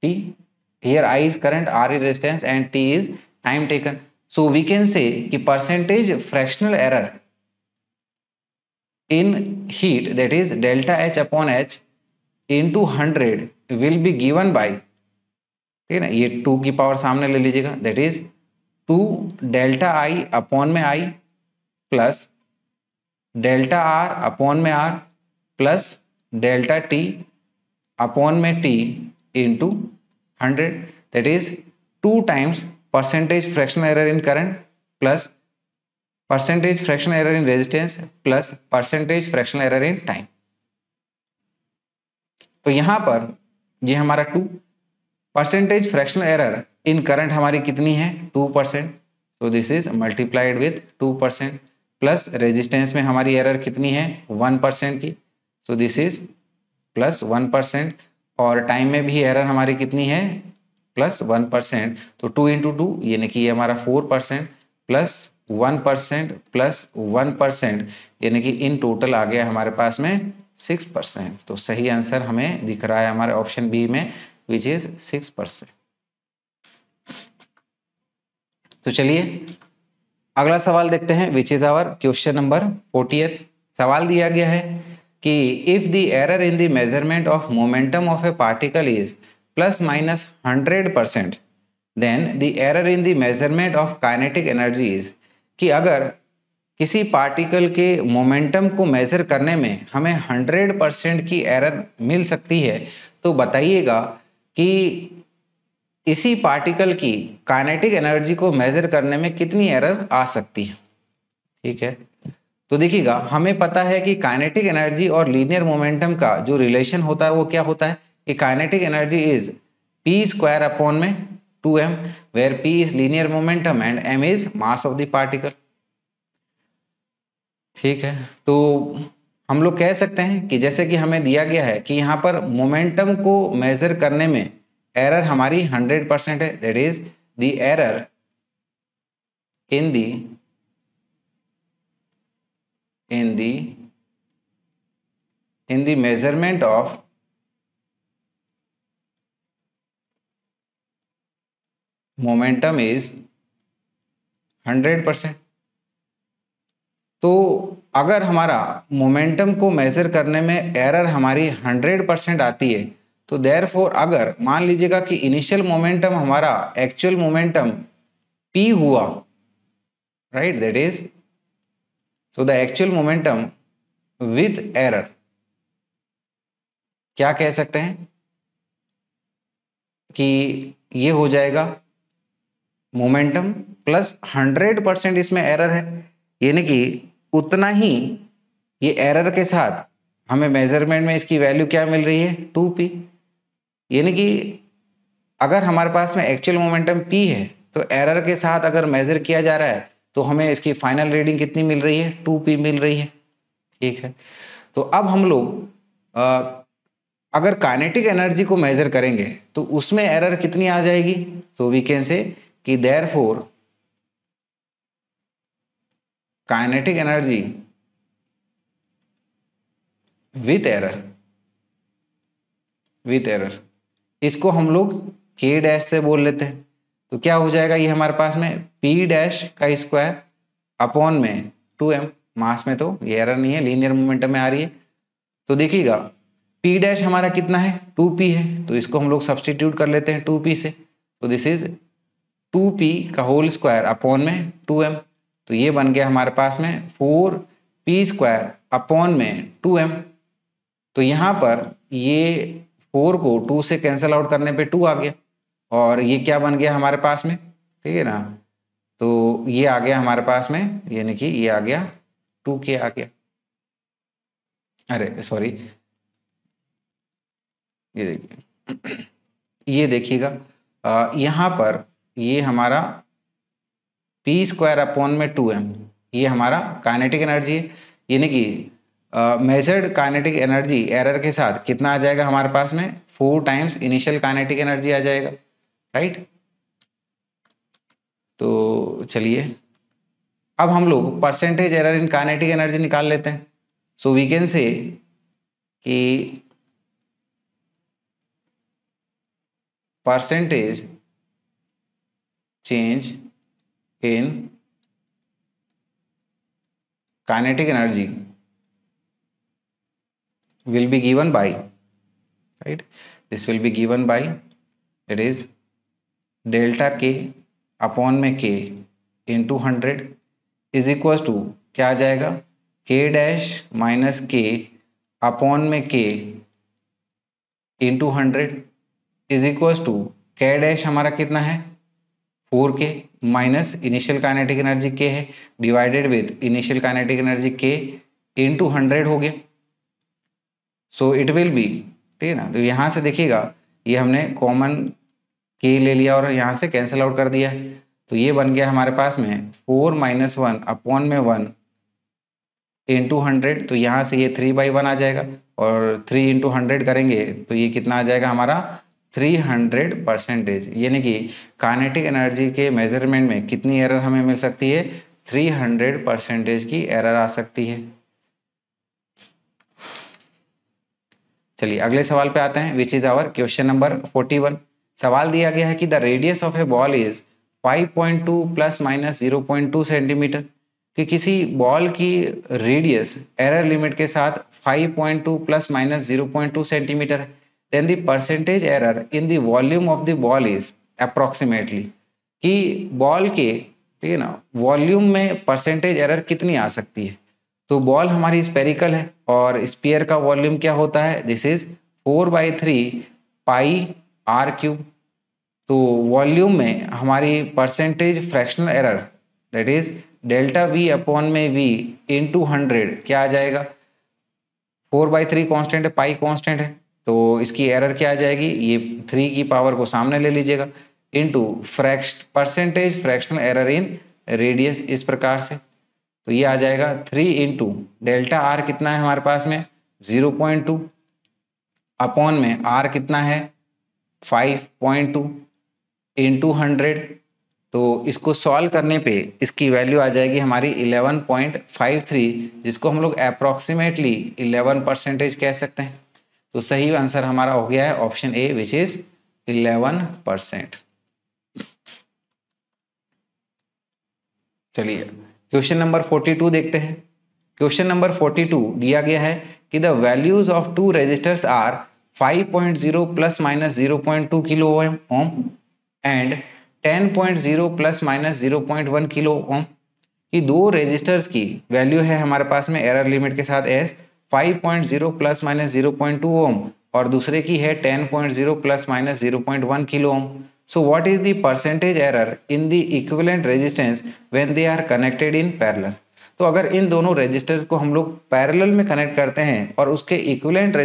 T. Here I is current, R is resistance and T is time taken. So we can say कि percentage fractional error in heat, that is delta H upon H into 100 will be given by, ठीक है ना, ये 2 की power सामने ले लीजिएगा, that is 2 delta I upon में I plus delta R upon में R plus delta T upon में T into 100, that is 2 times percentage fractional error in current plus percentage fractional error in resistance plus percentage fractional error in time. तो यहां पर ये हमारा 2 percentage fractional error इन current हमारी कितनी है 2%, तो this is multiplied with 2%, plus resistance में हमारी एरर कितनी है 1% की, सो दिस इज प्लस 1%, और टाइम में भी एरर हमारी कितनी है +1%, तो 2 × 2 यानी कि ये हमारा 4% +1% +1% यानी कि इन टोटल आ गया हमारे पास में 6%। तो सही आंसर हमें दिख रहा है हमारे ऑप्शन बी में, विच इज 6%। तो चलिए अगला सवाल देखते हैं, which is our question number 40th। सवाल दिया गया है कि if the error in the measurement of momentum of a particle is ±100%, then the error in the measurement of kinetic energy is, कि अगर किसी पार्टिकल के मोमेंटम को मेजर करने में हमें 100% की एरर मिल सकती है, तो बताइएगा कि इसी पार्टिकल की काइनेटिक एनर्जी को मेजर करने में कितनी एरर आ सकती है। ठीक है, तो देखिएगा हमें पता है कि काइनेटिक एनर्जी और लीनियर मोमेंटम का जो रिलेशन होता है वो क्या होता है कि kinetic energy is p²/2m, where p is linear momentum and m is mass of the particle. ठीक है, तो हम लोग कह सकते हैं कि जैसे कि हमें दिया गया है कि यहाँ पर मोमेंटम को मेजर करने में एरर हमारी 100% है, that is the error in the measurement of momentum is 100%। तो अगर हमारा मोमेंटम को मेजर करने में एरर हमारी 100% आती है, तो देयरफॉर अगर मान लीजिएगा कि इनिशियल मोमेंटम हमारा एक्चुअल मोमेंटम p हुआ, right, that is so the actual momentum with error, क्या कह सकते हैं कि ये हो जाएगा मोमेंटम प्लस 100% इसमें एरर है, यानी कि उतना ही ये एरर के साथ हमें मेजरमेंट में इसकी वैल्यू क्या मिल रही है 2p, यानी कि अगर हमारे पास में एक्चुअल मोमेंटम p है तो एरर के साथ अगर मेजर किया जा रहा है तो हमें इसकी फाइनल रीडिंग कितनी मिल रही है 2p मिल रही है। ठीक है, तो अब हम लोग अगर काइनेटिक एनर्जी को मेजर करेंगे तो उसमें एरर कितनी आ जाएगी, तो वी कैन से कि therefore kinetic energy with error इसको हम लोग k' से बोल लेते हैं। तो क्या हो जाएगा ये हमारे पास में p'² 2m, मास में तो ये एरर नहीं है, लीनियर मोमेंटम में आ रही है। तो देखिएगा p' हमारा कितना है 2p है, तो इसको हम लोग सब्सटीट्यूट कर लेते हैं 2p से, तो दिस इज 2p² 2m, तो ये बन गया हमारे पास में 4p² 2m। तो यहाँ पर ये 4 को 2 से कैंसिल आउट करने पे 2 आ गया, और ये क्या बन गया हमारे पास में, ठीक है ना, तो ये आ गया हमारे पास में, यानी कि ये आ गया 2k आ गया। अरे सॉरी, ये देखिए ये देखिएगा यहाँ पर ये हमारा p² 2m ये हमारा काइनेटिक एनर्जी है, यानी कि मेजर्ड काइनेटिक एनर्जी एरर के साथ कितना आ जाएगा हमारे पास में 4 टाइम्स इनिशियल काइनेटिक एनर्जी आ जाएगा, राइट। तो चलिए अब हम लोग percentage error in kinetic energy निकाल लेते हैं। सो वी कैन से कि percentage change in kinetic energy will be given by, right, this will be given by, it is delta k upon में k into 100 is equals to क्या आ जाएगा k' - k upon में k into 100 is equals to k' हमारा कितना है 4k minus initial kinetic energy k है divided with initial kinetic energy k into 100 हो गया। सो इट विल बी, ठीक है ना, तो यहाँ से देखिएगा ये हमने कॉमन k ले लिया और यहाँ से कैंसिल आउट कर दिया, तो ये बन गया हमारे पास में 4 - 1 अपॉन में 1 इंटू 100, तो यहाँ से ये 3/1 आ जाएगा, और 3 इंटू 100 करेंगे तो ये कितना आ जाएगा हमारा 300%। यानी कि काइनेटिक एनर्जी के मेजरमेंट में कितनी एरर हमें मिल सकती है, 300% की एरर आ सकती है। चलिए अगले सवाल पे आते हैं, which is our question number 41। सवाल दिया गया है कि the radius of a ball is 5.2 plus minus 0.2 centimetre, कि किसी बॉल की रेडियस एरर लिमिट के साथ 5.2 प्लस माइनस 0.2 सेंटीमीटर है, then the percentage error in the volume of the ball is approximately, कि बॉल के, ठीक है ना, वॉल्यूम में परसेंटेज एरर कितनी आ सकती है। तो बॉल हमारी स्पेरिकल है और स्फीयर का वॉल्यूम क्या होता है, this is 4/3 pi R cube. तो वॉल्यूम में हमारी percentage fractional error that is delta V upon में वी इंटू 100 क्या आ जाएगा, 4/3 कांस्टेंट है, पाई कांस्टेंट है, तो इसकी एरर क्या आ जाएगी, ये 3 की पावर को सामने ले लीजिएगा, into percentage fractional error in radius, इस प्रकार से। तो ये आ जाएगा 3 इंटू डेल्टा आर कितना है हमारे पास में 0.2 अपॉन में आर कितना है 5.2 इंटू 100। तो इसको सॉल्व करने पे इसकी वैल्यू आ जाएगी हमारी 11.53, जिसको हम लोग अप्रोक्सीमेटली 11% कह सकते हैं। तो सही आंसर हमारा हो गया है ऑप्शन ए विच इज 11%। चलिए क्वेश्चन नंबर 42 देखते हैं। क्वेश्चन नंबर 42 दिया गया है कि the values of two resistors are 5.0 plus minus 0.2 kilo ohm and 10.0 plus minus 0.1 kilo ohm, कि दो रेजिस्टर्स की वैल्यू है हमारे पास में एरर लिमिट के साथ एस 5.0 प्लस माइनस 0.2 ओम और दूसरे की है 10.0 plus minus 0.1 kilo Om. So what is the percentage error in the equivalent resistance when they are connected in parallel? तो अगर इन दोनों रेजिस्टर्स को हम लोग पैरेलल में कनेक्ट करते हैं और उसके इक्विवेलेंट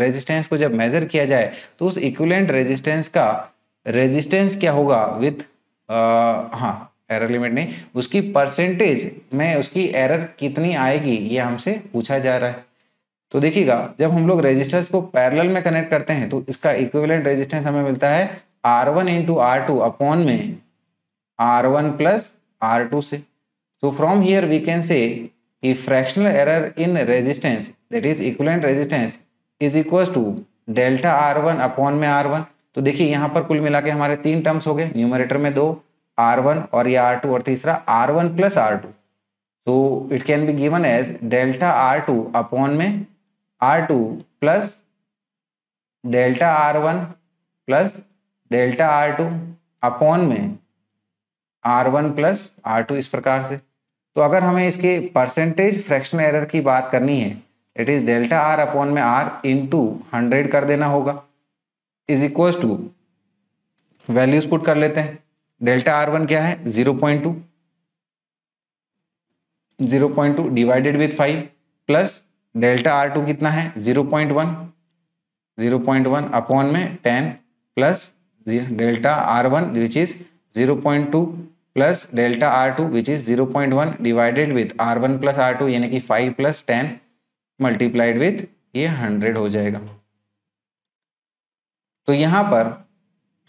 रेजिस्टेंस को जब मेजर किया जाए तो उस इक्विवेलेंट रेजिस्टेंस का रेजिस्टेंस क्या होगा विथ हाँ एरर लिमिट नहीं, उसकी परसेंटेज में उसकी एरर कितनी आएगी ये हमसे पूछा जा रहा है। तो देखिएगा जब हम लोग रेजिस्टर्स को पैरेलल में कनेक्ट करते हैं तो इसका इक्विवेलेंट रेजिस्टेंस हमें मिलता है R1 इंटू R2 अपॉन में R1 प्लस R2 से। तो from here we can say कि fractional error in resistance that is equivalent resistance is equal to delta R1 upon में R1। तो देखिए यहाँ पर कुल मिला के हमारे 3 टर्म्स हो गए, न्यूमरेटर में 2 R1 और ये R2 और तीसरा R1 प्लस R2। तो it can be given as delta R2 upon में R2 plus delta R1 plus delta R2 upon में R1 प्लस R2, इस प्रकार से। तो अगर हमें इसके परसेंटेज फ्रैक्शनल एरर की बात करनी है it is delta R upon में R इंटू 100 कर देना होगा, is equal to values put कर लेते हैं। डेल्टा R1 क्या है 0.2 divided with 5 plus delta R2 कितना है 0.1 अपॉन में 10 plus delta R1 which is 0.2 plus delta R2 which is 0.1 divided with R1 plus R2 यानी कि 5 प्लस 10 मल्टीप्लाइड विथ ये 100 हो जाएगा। तो यहाँ पर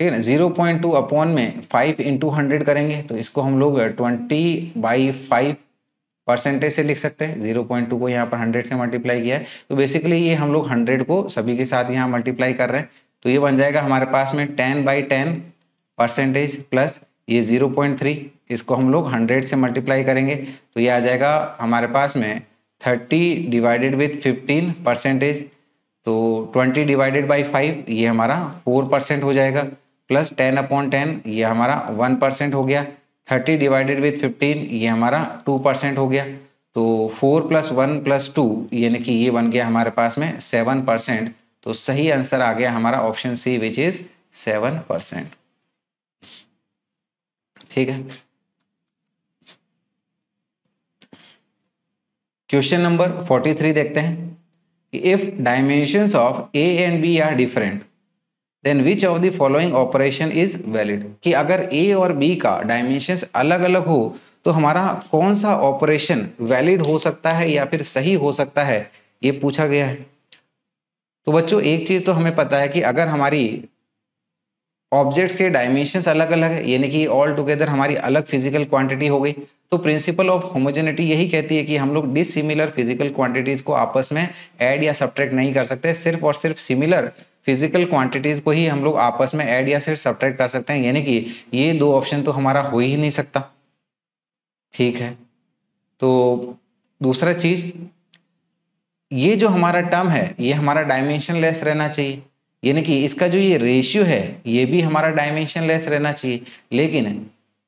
ठीक है ना 0.2 अपॉन में 5 इंटू 100 करेंगे तो इसको हम लोग 20/5 परसेंटेज से लिख सकते हैं। 0.2 को यहाँ पर 100 से मल्टीप्लाई किया है तो बेसिकली ये हम लोग 100 को सभी के साथ यहाँ मल्टीप्लाई कर रहे हैं। तो ये बन जाएगा हमारे पास में 10/10 परसेंटेज प्लस ये 0.3, इसको हम लोग 100 से मल्टीप्लाई करेंगे तो ये आ जाएगा हमारे पास में 30 डिवाइडेड विथ 15 परसेंटेज। तो 20 डिवाइडेड बाई 5 ये हमारा 4% हो जाएगा प्लस 10/10 ये हमारा 1% हो गया। 30 डिवाइडेड विथ 15 ये हमारा 2% हो गया। तो 4 + 1 + 2 यानी कि ये बन गया हमारे पास में 7%। तो सही आंसर आ गया हमारा ऑप्शन सी विच इज 7%। ठीक है। क्वेश्चन नंबर 43 देखते हैं कि if dimensions of A and B are different then which of the following operation is valid, कि अगर ए और बी का डायमेंशंस अलग अलग हो तो हमारा कौन सा ऑपरेशन वैलिड हो सकता है या फिर सही हो सकता है, ये पूछा गया है। तो बच्चों एक चीज तो हमें पता है कि अगर हमारी ऑब्जेक्ट्स के डायमेंशंस अलग अलग है, यानी कि ऑल टुगेदर हमारी अलग फिजिकल क्वांटिटी हो गई, तो प्रिंसिपल ऑफ होमोजेनिटी यही कहती है कि हम लोग डिसिमिलर फिजिकल क्वांटिटीज को आपस में ऐड या सब्ट्रैक्ट नहीं कर सकते, सिर्फ और सिर्फ सिमिलर फिजिकल क्वांटिटीज को ही हम लोग आपस में ऐड या सिर्फ सब्ट्रैक्ट कर सकते हैं, यानी कि ये दो ऑप्शन तो हमारा हो ही नहीं सकता। ठीक है, तो दूसरा चीज, ये जो हमारा टर्म है ये हमारा डायमेंशन लेस रहना चाहिए, यानी कि इसका जो ये रेशियो है ये भी हमारा डायमेंशन लेस रहना चाहिए, लेकिन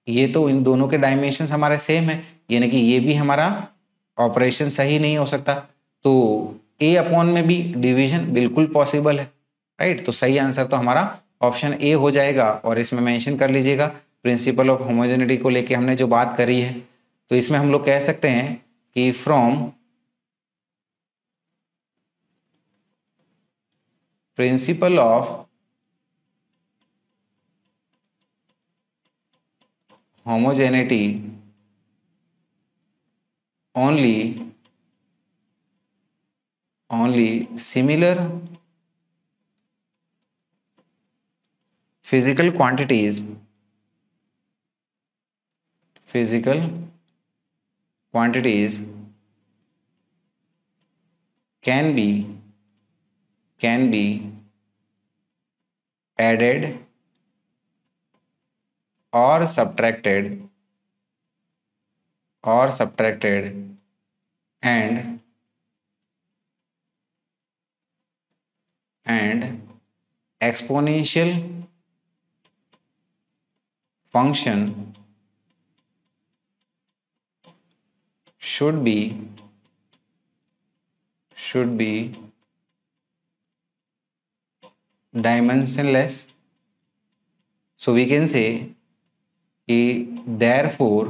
ये तो इन दोनों के डायमेंशन हमारे सेम है, यानी कि ये भी हमारा ऑपरेशन सही नहीं हो सकता। तो ए अपॉन में भी डिवीजन बिल्कुल पॉसिबल है, राइट। तो सही आंसर तो हमारा ऑप्शन ए हो जाएगा। और इसमें मेंशन कर लीजिएगा प्रिंसिपल ऑफ होमोजेनिटी को लेके हमने जो बात करी है, तो इसमें हम लोग कह सकते हैं कि from principle of homogeneity only similar physical quantities can be added or subtracted and exponential function should be dimensionless. So we can say therefore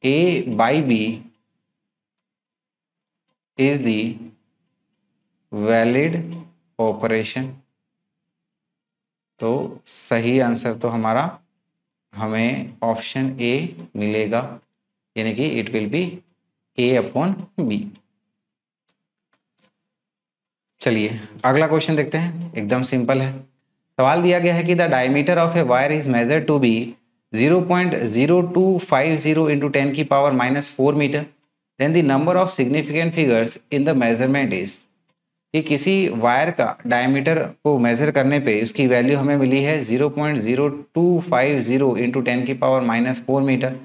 A by B is the valid operation. तो सही answer तो हमारा हमें option A मिलेगा, यानी कि it will be A upon B. चलिए अगला क्वेश्चन देखते हैं, एकदम सिंपल है। सवाल दिया गया है कि the diameter of a wire is measured to be 0.0250 into 10 की power -4 metre, then the number of significant figures in the measurement is. कि किसी वायर का डायमीटर को मेजर करने पे उसकी वैल्यू हमें मिली है 0.0250 इंटू 10 की पावर -4 मीटर।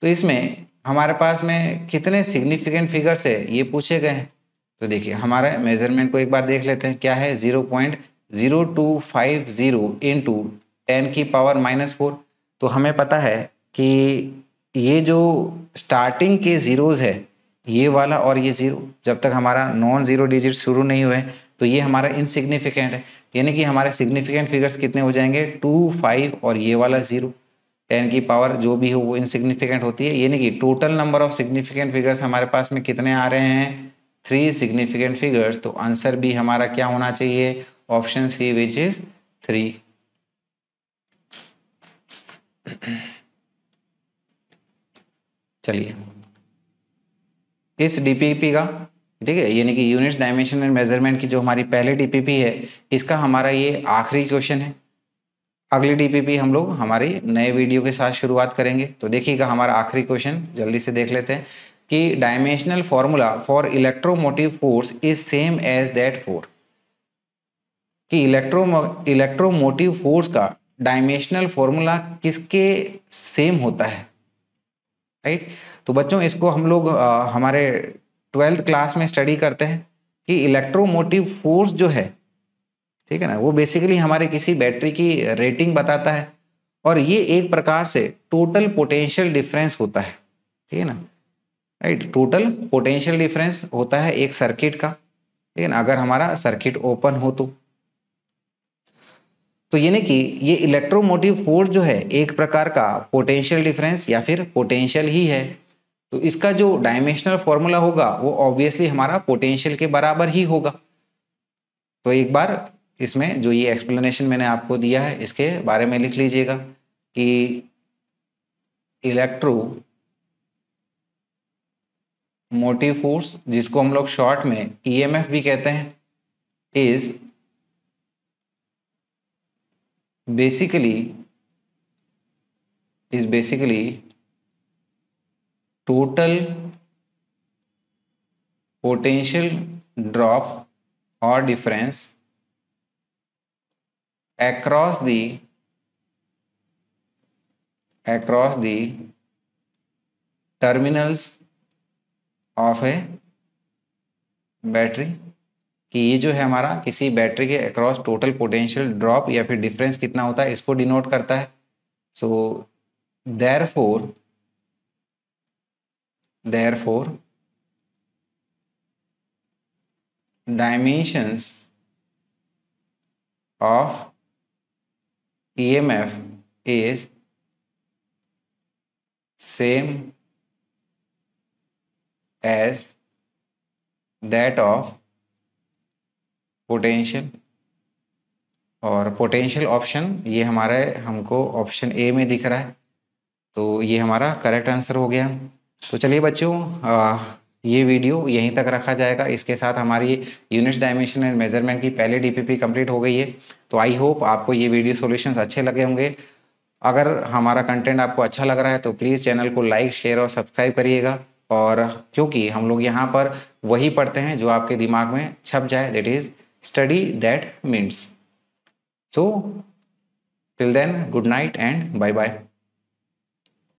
तो इसमें हमारे पास में कितने सिग्निफिकेंट फिगर्स है ये पूछे गए हैं। तो देखिए हमारे मेजरमेंट को एक बार देख लेते हैं, क्या है 0.0250 इंटू 10 की पावर -4। तो हमें पता है कि ये जो स्टार्टिंग के जीरोज है ये वाला और ये जीरो, जब तक हमारा नॉन जीरो डिजिट शुरू नहीं हुए तो ये हमारा इनसिग्निफिकेंट है, यानी कि हमारे सिग्निफिकेंट फिगर्स कितने हो जाएंगे 2, 5 और ये वाला 0। 10 की पावर जो भी हो वो इनसिग्निफिकेंट होती है, यानी कि total number of significant figures हमारे पास में कितने आ रहे हैं 3 सिग्निफिकेंट फिगर्स। तो आंसर भी हमारा क्या होना चाहिए, ऑप्शन सी विच इज 3। चलिए इस डीपीपी का, ठीक है, यानी कि यूनिट्स डायमेंशन एंड मेजरमेंट की जो हमारी पहले डीपीपी है इसका हमारा ये आखिरी क्वेश्चन है। अगली डीपीपी हम लोग हमारी नए वीडियो के साथ शुरुआत करेंगे। तो देखिएगा हमारा आखिरी क्वेश्चन जल्दी से देख लेते हैं कि dimensional formula for electromotive force is same as that for. कि इलेक्ट्रोमोटिव फोर्स का डायमेंशनल फॉर्मूला किसके सेम होता है, राइट। तो बच्चों इसको हम लोग हमारे 12th क्लास में स्टडी करते हैं कि इलेक्ट्रोमोटिव फोर्स जो है, ठीक है ना, वो बेसिकली हमारे किसी बैटरी की रेटिंग बताता है और ये एक प्रकार से टोटल पोटेंशियल डिफरेंस होता है, ठीक है ना, राइट। टोटल पोटेंशियल डिफरेंस होता है एक सर्किट का, ठीक है ना, अगर हमारा सर्किट ओपन हो तो यानी कि ये इलेक्ट्रोमोटिव फोर्स जो है एक प्रकार का पोटेंशियल डिफरेंस या फिर पोटेंशियल ही है। तो इसका जो डायमेंशनल फॉर्मूला होगा वो ऑब्वियसली हमारा पोटेंशियल के बराबर ही होगा। तो एक बार इसमें जो ये एक्सप्लेनेशन मैंने आपको दिया है इसके बारे में लिख लीजिएगा कि इलेक्ट्रो मोटिव फोर्स, जिसको हम लोग शॉर्ट में ईएमएफ भी कहते हैं, is basically total potential drop or difference across the terminals of a battery, कि ये जो है हमारा किसी बैटरी के अक्रॉस टोटल पोटेंशियल ड्रॉप या फिर डिफरेंस कितना होता है इसको डिनोट करता है। सो therefore dimensions of EMF is same as that of potential. और पोटेंशियल ऑप्शन ये हमारा हमको ऑप्शन ए में दिख रहा है, तो ये हमारा करेक्ट आंसर हो गया। तो चलिए बच्चों, ये वीडियो यहीं तक रखा जाएगा। इसके साथ हमारी यूनिट्स डायमेंशन एंड मेजरमेंट की पहले डीपीपी कंप्लीट हो गई है। तो आई होप आपको ये वीडियो सॉल्यूशंस अच्छे लगे होंगे। अगर हमारा कंटेंट आपको अच्छा लग रहा है तो प्लीज़ चैनल को लाइक, शेयर और सब्सक्राइब करिएगा। और क्योंकि हम लोग यहाँ पर वही पढ़ते हैं जो आपके दिमाग में छप जाए, that is study that means. So till then, good night and bye bye.